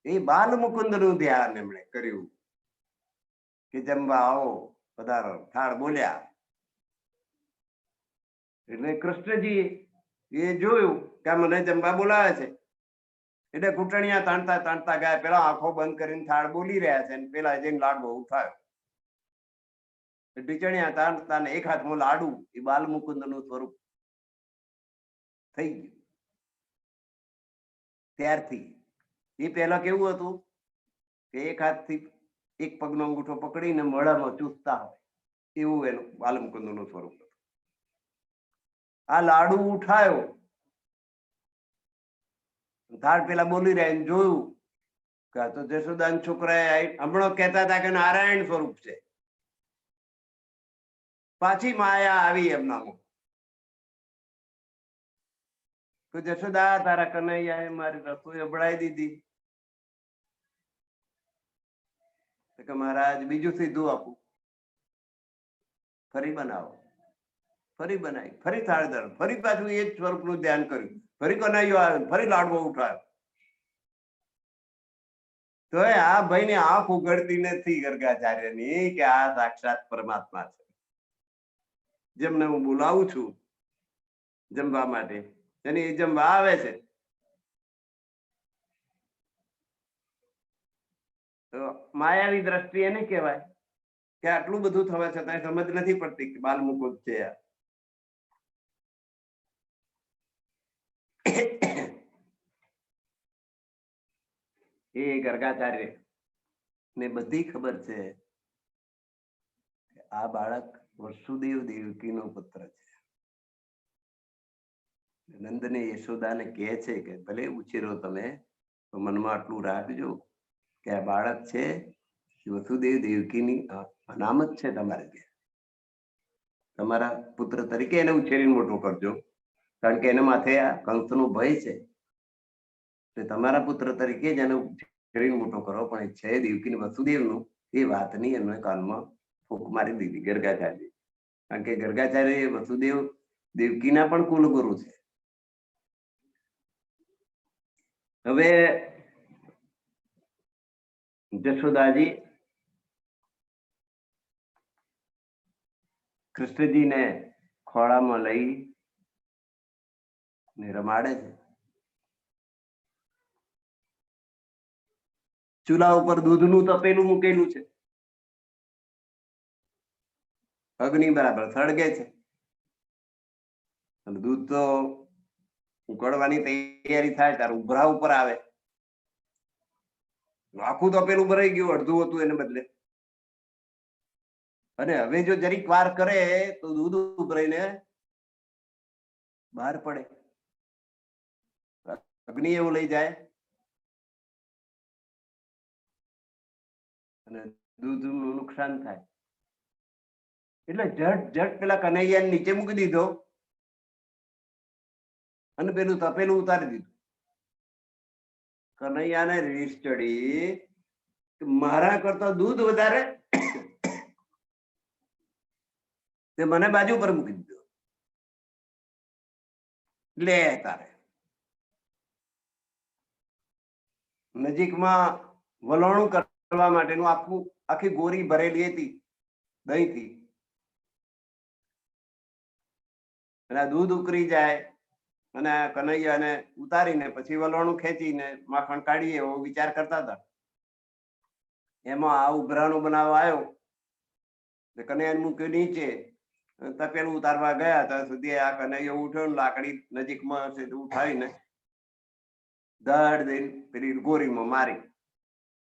એ બાલમુકુંદ નું ધ્યાન એમણે કર્યું કે જમવા આવો, પધારો, થાળ બોલ્યા. એટલે કૃષ્ણજી એ જોયું કે મને જમવા બોલાવે છે, એટલે ઘૂંટણિયા તાણતા તાણતા ગયા. પેલા આંખો બંધ કરીને થાળ બોલી રહ્યા છે, પેલા જઈને લાડવો ઉઠાયો. ઢીચણિયા તાણતા ને એક હાથમાં લાડુ, એ બાલમુકુંદ નું સ્વરૂપ થઈ ગયું. ત્યારથી એ પહેલા કેવું હતું કે એક હાથથી એક પગનો અંગૂઠો પકડીને મોઢામાં ચૂસતા હોય, એવું એનું બાલમુકુંદ નું સ્વરૂપ હતું. આ લાડુ ઉઠાયો, થાળ પેલા બોલી રહ્યા જોયું કે આ તો જશોદાન છોકરાએ હમણાં કહેતા હતા કે નારાયણ સ્વરૂપ છે. પાછી માયા આવી એમનામાં કે જશોદા તારા કનૈયાએ મારી રસોઈ અભડાઈ દીધી. કે મહારાજ બીજું સીધું આપું, ફરી બનાવો. ફરી બનાવી, ફરી થાળ ધરો, ફરી પાછું એ જ સ્વરૂપનું ધ્યાન કર્યું, ફરી કનૈયો આવ્યો, ફરી લાડવો ઉઠાયો. તો આ ભાઈ ની આંખ ઉઘડતી નથી ગર્ગાચાર્યની કે આ સાક્ષાત પરમાત્મા છે, જેમને હું બોલાવું છું જમવા માટે, અને એ જમવા આવે છે. તો માયાવી દ્રષ્ટિ એને કહેવાય કે આટલું બધું થવા છતાં સમજ નથી પડતી કે બાલમુકુંદ છે. એ ગર્ગાચાર્ય ને બધી ખબર છે કે આ બાળક વસુદેવ દેવકી નો પુત્ર છે. નંદને યશોદાને કહે છે કે ભલે ઉછેરો તમે, તો મનમાં આટલું રાખજો કે આ બાળક છે વસુદેવ દેવકીની અનામત છે. તમારે ત્યાં તમારા પુત્ર તરીકે એને ઉછેરીને મોટો કરજો, કારણ કે એના માથે આ કંસનો ભય છે. તમારા પુત્ર તરીકે જ એને ઉછેરીને મોટો કરો, પણ એ છે દેવકી વસુદેવનું, એ વાતની એમને કાનમાં ફૂંક મારી દીધી ગર્ગાચાર્ય. કારણ કે ગર્ગાચાર્ય એ વસુદેવ દેવકીના પણ કુલગુરુ છે. હવે જશોદાજી કૃષ્ણજીને ખોળામાં લઈ ને રમાડે છે. ચૂલા ઉપર દૂધનું તપેલું મૂકેલું છે, અગ્નિ બરાબર સળગે છે, અને દૂધ તો ઉકળવાની તૈયારી થાય ત્યારે ઉભરા ઉપર આવે. આખું તપેલું ભરાઈ ગયું, અડધું હતું એને બદલે. અને હવે જો જરીક વાર કરે તો દૂધ ઉભરાઈને બહાર પડે, અગ્નિ એવું લઈ જાય અને દૂધનું નુકસાન થાય. એટલે ઝટ પેલા કનૈયાને નીચે મૂકી દીધો અને પેલું તપેલું ઉતારી દીધું. કનૈયાને રીસ ચડી, મારા કરતા દૂધ વધારે, તે મને બાજુ પર મૂકી દીધો, લે તારે. નજીકમાં વલોણું કરવા માટેનું આખી ગોરી ભરેલી હતી દહીંથી, અને દૂધ ઉકળી જાય અને કનૈયાને ઉતારીને પછી વલોણું ખેંચીને માખણ કાઢીએ એવો વિચાર કરતા હતા. એમાં આ ઉભરાનો બનાવ આવ્યો, કનૈયાને મૂક્યું નીચે, તપેલું ઉતારવા ગયા ત્યાં સુધી આ કનૈયો ઉઠ્યો, લાકડી નજીકમાં ઉઠાવીને ધડ દઈને પેલી ગોરીમાં મારી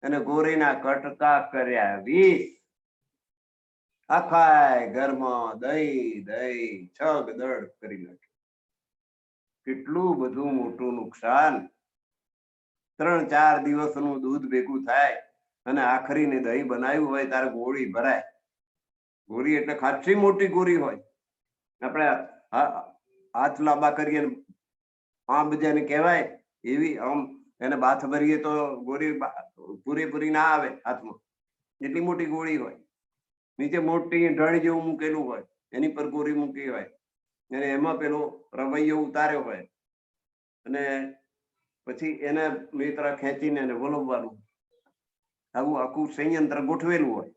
અને ગોરીના કટકા કર્યા 20. આખા ઘરમાં દહીં છગ દડ કરી નાખ્યું. કેટલું બધું મોટું નુકસાન. 3-4 દિવસનું દૂધ ભેગું થાય અને આખરીને દહીં બનાવ્યું હોય ત્યારે ગોળી ભરાય. ગોળી એટલે ખાસી મોટી ગોળી હોય. આપણે હાથ લાંબા કરીએ આમ બધાને કહેવાય એવી, આમ એને બાથ ભરીએ તો ગોળી પૂરેપૂરી ના આવે હાથમાં, એટલી મોટી ગોળી હોય. નીચે મોટી ઢળી જેવું મૂકેલું હોય, એની પર ગોળી મૂકી હોય અને એમાં પેલો રવૈયો ઉતાર્યો હોય અને પછી એને નેત્રા ખેંચીને એને વલોવવાનું. આવું આખું સંયંત્ર ગોઠવેલું હોય.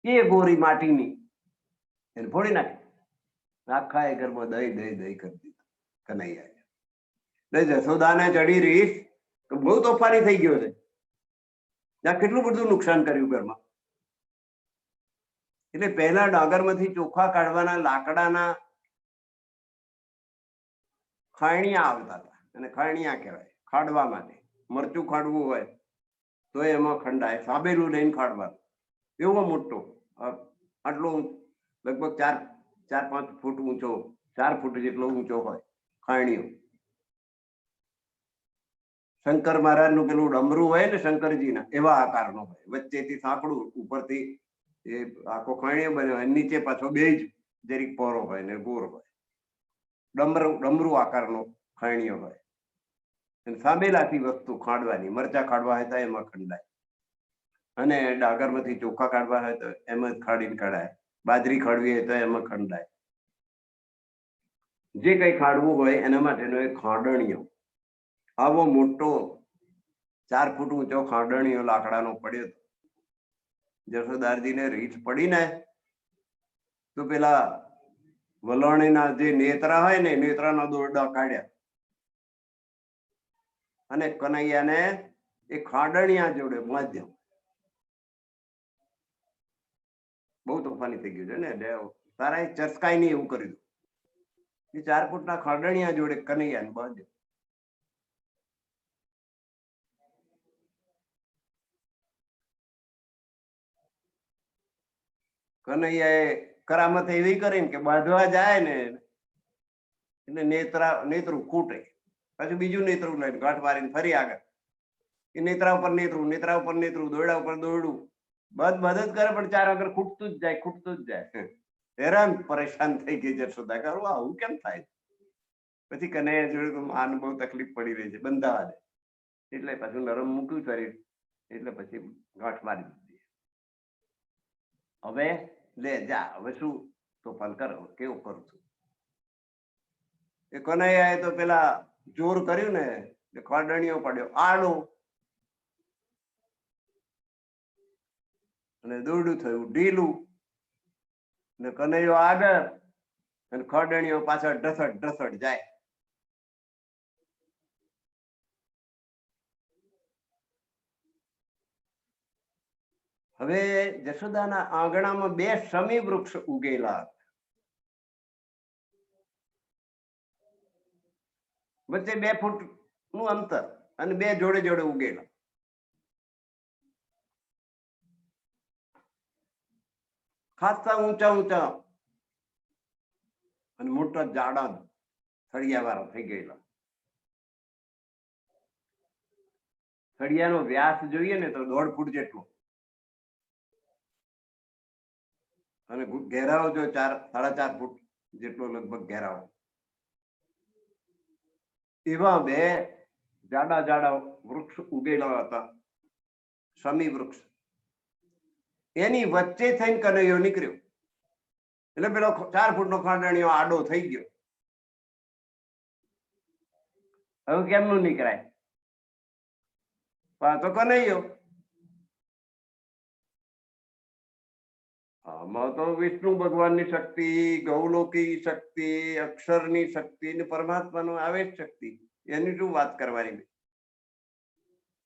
એ ગોળી માટીની એને ફોડી નાખી, આખા એ ઘરમાં દહીં દહીં દહીં કરી દીધું કનૈયા. જશોદાને ચડી રીસ તો બહુ તોફાની થઈ ગયો છે. ત્યાં કેટલું બધું નુકસાન કર્યું ઘરમાં. એટલે પહેલા ડાંગરમાંથી ચોખા કાઢવાના લાકડાના ખાયણિયા આવતા હતા, અને ખાયણિયા કહેવાય ખાડવા માટે. મરચું ખાડવું હોય તો એમાં ખંડાય, સાબેલું લઈને ખાડવાનું. એવો મોટો આટલો લગભગ 4-5 ફૂટ ઊંચો, 4 ફૂટ જેટલો ઊંચો હોય ખાયણીઓ. શંકર મહારાજનું પેલું ડમરું હોય ને શંકરજીના, એવા આકારનો હોય. વચ્ચેથી સાંકડું, ઉપરથી એ આખો ખાયણીઓ બન્યો હોય, નીચે પાછો બે જ જરીક પહોળો હોય ને ગોળ હોય. ડમરું આકારનો ખાયણીઓ હોય. સાબેલાથી વસ્તુ ખાંડવાની. મરચા ખાડવા હોય તો એમાં ખંડાય, અને ડાંગરમાંથી ચોખા કાઢવા હોય તો એમાં જ ખાડીને કઢાય. બાજરી ખાડવી હોય તો એમાં ખંડાય. જે કઈ ખાડવું હોય એના માટેનો એક ખાંડણીયો, આવો મોટો 4 ફૂટ ઊંચો ખાંડણીયો લાકડાનો પડ્યો હતો. જશોદારજીને રીત પડી ને તો પેલા વલોણીના જે નેત્રા હોય ને, નેત્રાના દોરડા કાઢ્યા અને કનૈયાને એ ખાંડણીયા જોડે બાંધ્યો. બહુ તોફાની થઈ ગયું છે ને. તારા ચસકાય નહીં એવું કર્યું. એ 4 ફૂટના ખાંડણીયા જોડે કનૈયાને બાંધ્યો. કનૈયાએ કરામત એવી કરીને કે બાંધવા જાય ને એટલે નેત્રું ખૂટે, પછી બીજું નેત્રું લઈને ગાંઠ મારીને ફરી આગળ. એ નેત્રા ઉપર નેત્રું, નેત્રા ઉપર નેત્રું, દોરડા ઉપર દોરડું, મદદ કરે પણ 4 આગળ ખૂટતું જ જાય, ખૂટતું જ જાય. હેરાન પરેશાન થઈ ગઈ જશોદા, કરું આવું કેમ થાય. પછી કનૈયા જોડે તો આને બહુ તકલીફ પડી રહી છે, બંધાવા દે. એટલે પાછું નરમ મૂક્યું શરીર, એટલે પછી ગાંઠ મારી દીધી. હવે લે જા, હવે શું તોફાન કરો, કેવું કરું છું. એ કનૈયાએ તો પેલા જોર કર્યું ને, ખાંડણીઓ પડ્યો આડો અને દોરડું થયું ઢીલું, ને કનૈયો આગળ અને ખાંડણીઓ પાછળ ઢસડ ઢસડ જાય. હવે જશોદાના આંગણામાં 2 શમી વૃક્ષ ઉગેલા હતા. વચ્ચે 2 ફૂટ નું અંતર અને 2 જોડે જોડે ઉગેલા. ખાસા ઊંચા ઊંચા અને મોટા જાડા સળિયા વાળા થઈ ગયેલા. સળિયાનો વ્યાસ જોઈએ ને તો 1.5 ફૂટ જેટલો, અને ઘેરાવો જો 4-4.5 ફૂટ જેટલો લગભગ ઘેરાવો. એવા 2 જાડા જાડા વૃક્ષ ઉગેલા હતા, શમી વૃક્ષ. એની વચ્ચે થઈને કનૈયો નીકળ્યો. એટલે પેલો 4 ફૂટનો ખાંડણીયો આડો થઈ ગયો. હવે કેમનું નીકળાય? તો કનૈયો. આમાં તો વિષ્ણુ ભગવાનની શક્તિ, ગૌલોકી શક્તિ, અક્ષરની શક્તિ ને પરમાત્માનો આવેશ શક્તિ, એની શું વાત કરવાની.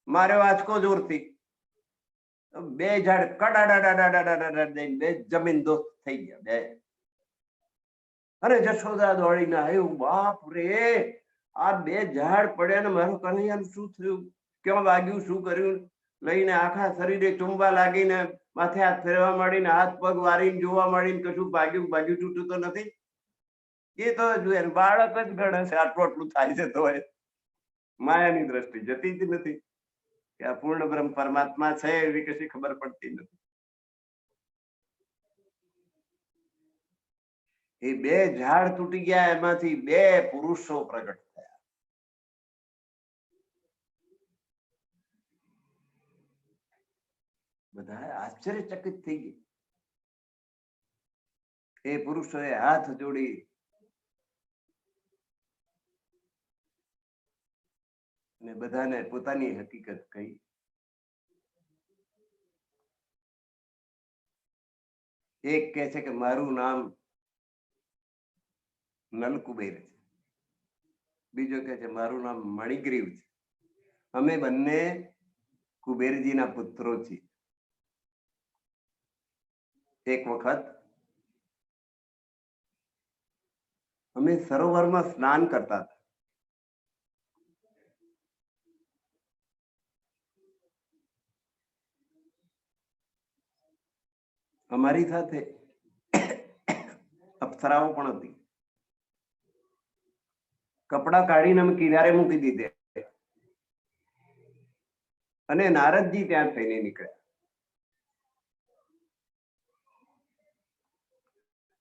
માર્યો આંચકો જોરથી, 2 ઝાડ કડાડાડાડાડાડા જઈને 2 જમીન દોસ્ત થઈ ગયા 2. અરે જશોદા દોડીને આવ્યું, બાપ રે, આ 2 ઝાડ પડ્યા ને મારું કનૈયાનું શું થયું, ક્યાં વાગ્યું, શું કર્યું. લઈને આખા શરીરે ચુંબા લાગીને માથે હાથ ફેરવા માંડીને હાથ પગ વારીને જોવા માંડીને કશું ભાગ્યું તૂટ્યું તો નથી. એ તો જોઈએ બાળક જ ગણે છે, આટલું આટલું થાય છે તો માયાની દ્રષ્ટિ જતી જ નથી. કે આ પૂર્ણ બ્રહ્મ પરમાત્મા છે એવી કશી ખબર પડતી નથી. એ બે ઝાડ તૂટી ગયા, એમાંથી બે પુરુષો પ્રગટ થયા. બધા આશ્ચર્યચકિત થઈ ગયા. એ પુરુષોએ હાથ જોડી અને બધાને પોતાની હકીકત કહી. એક કહે છે કે મારું નામ નલકુબેર છે, બીજો કહે છે મારું નામ મણિગ્રીવ છે, અમે બંને કુબેરજીના પુત્રો છીએ. એક વખત અમે સરોવરમાં સ્નાન કરતા હતા. અમારી સાથે અપ્સરાઓ પણ હતી. કપડા કાઢીને અમે કિનારે મૂકી દીધે અને નારદજી ત્યાં થઈને નીકળ્યા.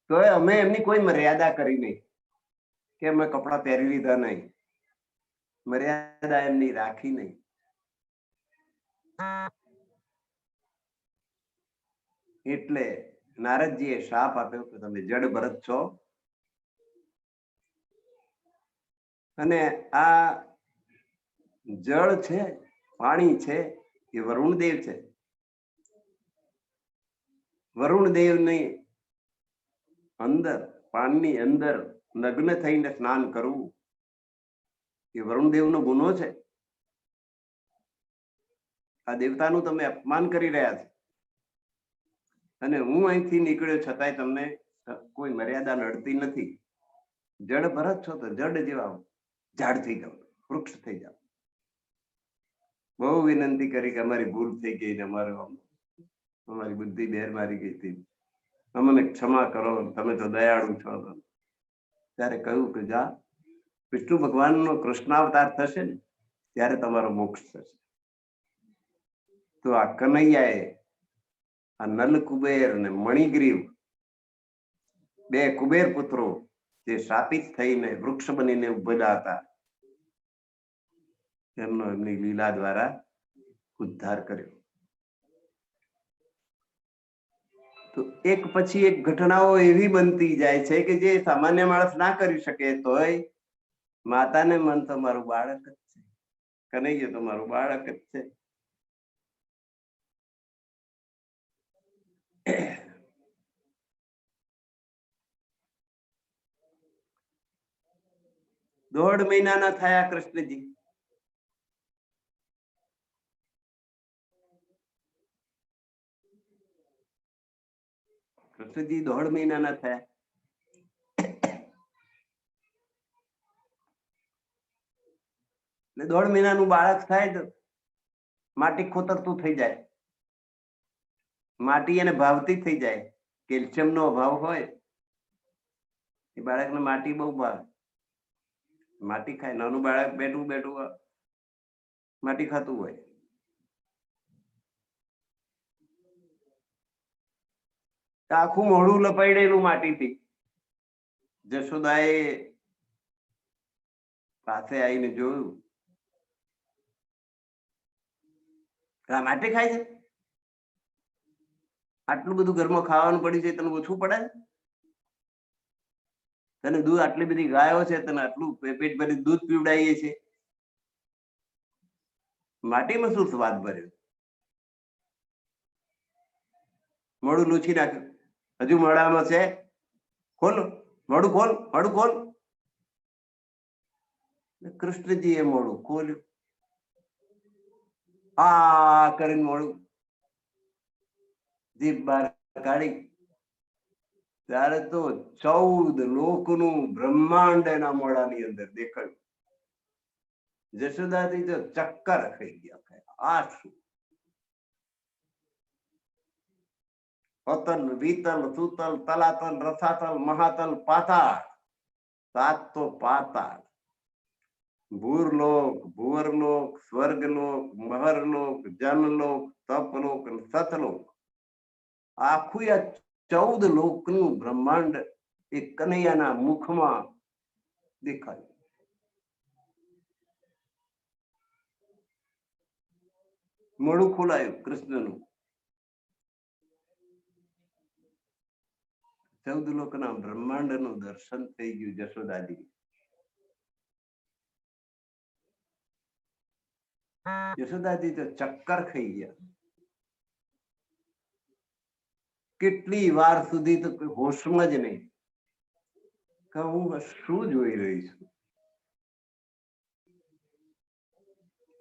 તો અમે એમની કોઈ મર્યાદા કરી નહીં કે અમે કપડા પહેરી લીધા નહીં, મર્યાદા એમની રાખી નહીં. એટલે નારદજીએ શાપ આપ્યો કે તમે જડ ભરત છો અને આ જળ છે, પાણી છે, એ વરુણદેવ છે. વરુણદેવની અંદર, પાણીની અંદર નગ્ન થઈને સ્નાન કરવું એ વરુણદેવનો ગુનો છે. આ દેવતાનું તમે અપમાન કરી રહ્યા છો અને હું અહીંથી નીકળ્યો છતાંય તમને કોઈ મર્યાદા નડતી નથી. જડ ભરત છો તો જડ જેવા ઝાડ થઈ જાઓ, વૃક્ષ થઈ જાઓ. બહુ વિનંતી કરી કે અમારી ભૂલ થઈ ગઈ ને અમારી બુદ્ધિ બેર મારી ગઈ હતી, અમને ક્ષમા કરો, તમે તો દયાળુ છો. ત્યારે કહ્યું કે જા, વિષ્ણુ ભગવાનનો કૃષ્ણાવતાર થશે ને ત્યારે તમારો મોક્ષ થશે. તો આ કનૈયાએ આ નલ કુબેર ને મણિગ્રીવ બે કુબેર પુત્રો જે શાપિત થઈને વૃક્ષ બનીને ઉભેલા હતા, એમનો એમની લીલા દ્વારા ઉદ્ધાર કર્યો. તો એક પછી એક ઘટનાઓ એવી બનતી જાય છે કે જે સામાન્ય માણસ ના કરી શકે. તોય માતાને મન તો મારું બાળક જ છે, કનૈયો તો મારું બાળક જ છે. દોઢ મહિનાના થયા કૃષ્ણજી. કૃષ્ણજી દોઢ મહિનાના થયા. એટલે દોઢ મહિનાનું બાળક થાય તો માટી ખોતરતું થઈ જાય, માટી એને ભાવતી થઈ જાય. કેલ્શિયમ નો અભાવ હોય એ બાળકને માટી બહુ ભાવે, માટી ખાય. નાનું બાળક બેઠું બેઠું માટી ખાતું હોય. આખું મોઢું લપાડેલું માટીથી. જશોદાએ પાસે આવીને જોયું, આ માટી ખાય છે, આટલું બધું ઘરમાં ખાવાનું પડ્યું છે, તને ઓછું પડે? તને દૂધ, આટલી બધી ગાયો છે, તને આટલું પેટ ભરી દૂધ પીવડાવીએ છે, માટીમાં શું સ્વાદ ભર્યો? મોઢું લૂછી નાખ્યું. હજુ મોઢામાં છે, ખોલ મોઢું, ખોલ મોઢું ખોલ. કૃષ્ણજીએ મોઢું ખોલ્યું. આ કરીને મોઢું જીભ બહાર કાઢી, ત્યારે તો 14 લોકનું બ્રહ્માંડ એના મોઢાની અંદર દેખાયું. જશોદાથી તો ચક્કર ખાઈ ગયા. આ શું? અતલ, વિતલ, સુતલ, તલાતલ, રસાતલ, મહાતલ, પાતાળ, 7 તો પાતાળ. ભૂરલોક, ભુવરલોક, સ્વર્ગલોક, મહરલોક, જનલોક, તપલોક અને સતલોક, આખું આ 14 લોકનું બ્રહ્માંડ એ કનૈયાના મુખમાં દેખાય. મોઢું ખોલાયું કૃષ્ણનું. 14 લોકના બ્રહ્માંડનું દર્શન થઈ ગયું જશોદાજી. યશોદાજી તો ચક્કર ખાઈ ગયા. કેટલી વાર સુધી તો હોશમાં જ નહીં કે હું શું જોઈ રહી છું.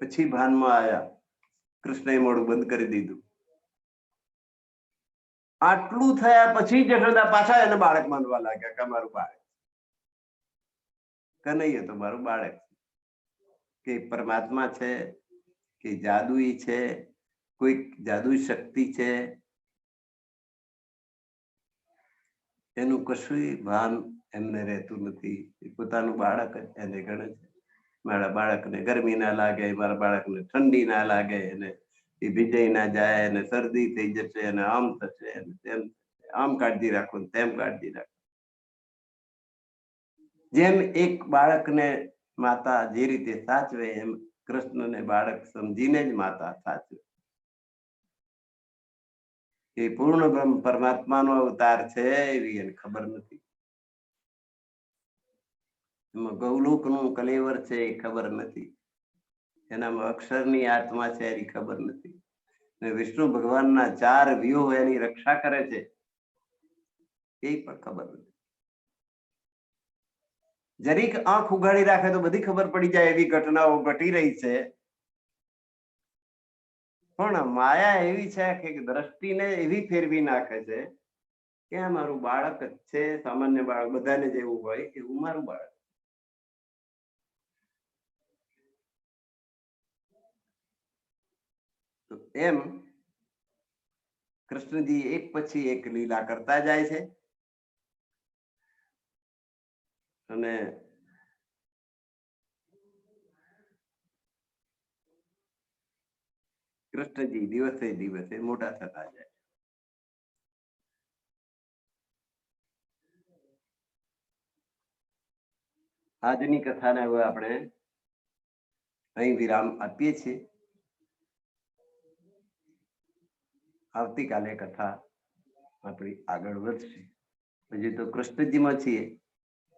પછી ભાનમાં આયા. કૃષ્ણએ મોઢું બંધ કરી દીધું. આટલું થયા પછી જશોદા પાછા એને બાળક માનવા લાગ્યા કે મારું બાળક કનૈયો તો મારું બાળક કે પરમાત્મા છે કે જાદુઈ છે, કોઈ જાદુઈ શક્તિ છે, એનું કશું ભાન એમને રહેતું નથી. પોતાનું બાળક એને ગણે છે. મારા બાળકને ગરમી ના લાગે, મારા બાળકને ઠંડી ના લાગે, એને એ ભીજાઈ ના જાય, એને શરદી થઈ જશે, એને આમ થશે, તેમ આમ કાળજી રાખો, તેમ કાળજી રાખો. જેમ એક બાળકને માતા જે રીતે સાચવે એમ કૃષ્ણને બાળક સમજીને જ માતા સાચવે. એ પૂર્ણ બ્રહ્મ પરમાત્માનો અવતાર છે એવી એને ખબર નથી. એમાં ગૌલોકનું કલેવર છે એ ખબર નથી. એનામાં અક્ષરની આત્મા છે એની ખબર નથી. વિષ્ણુ ભગવાનના 4 વ્યૂહ એની રક્ષા કરે છે એ પણ ખબર નથી. જરીક આંખ ઉઘાડી રાખે તો બધી ખબર પડી જાય એવી ઘટનાઓ ઘટી રહી છે. પણ માયા એવી છે કે દ્રષ્ટિને એવી ફેરવી નાખે છે કે આ મારું બાળક જ છે. સામાન્ય બાળક બધાને જેવું હોય એવું મારું બાળક. તો એમ કૃષ્ણજી એક પછી એક લીલા કરતા જાય છે અને કૃષ્ણજી દિવસે દિવસે મોટા થતા જાય. આજની કથાને હવે આપણે અહીં વિરામ આપીએ છીએ. આવતીકાલે કથા આપણી આગળ વધશે. હજી તો કૃષ્ણજીમાં છીએ.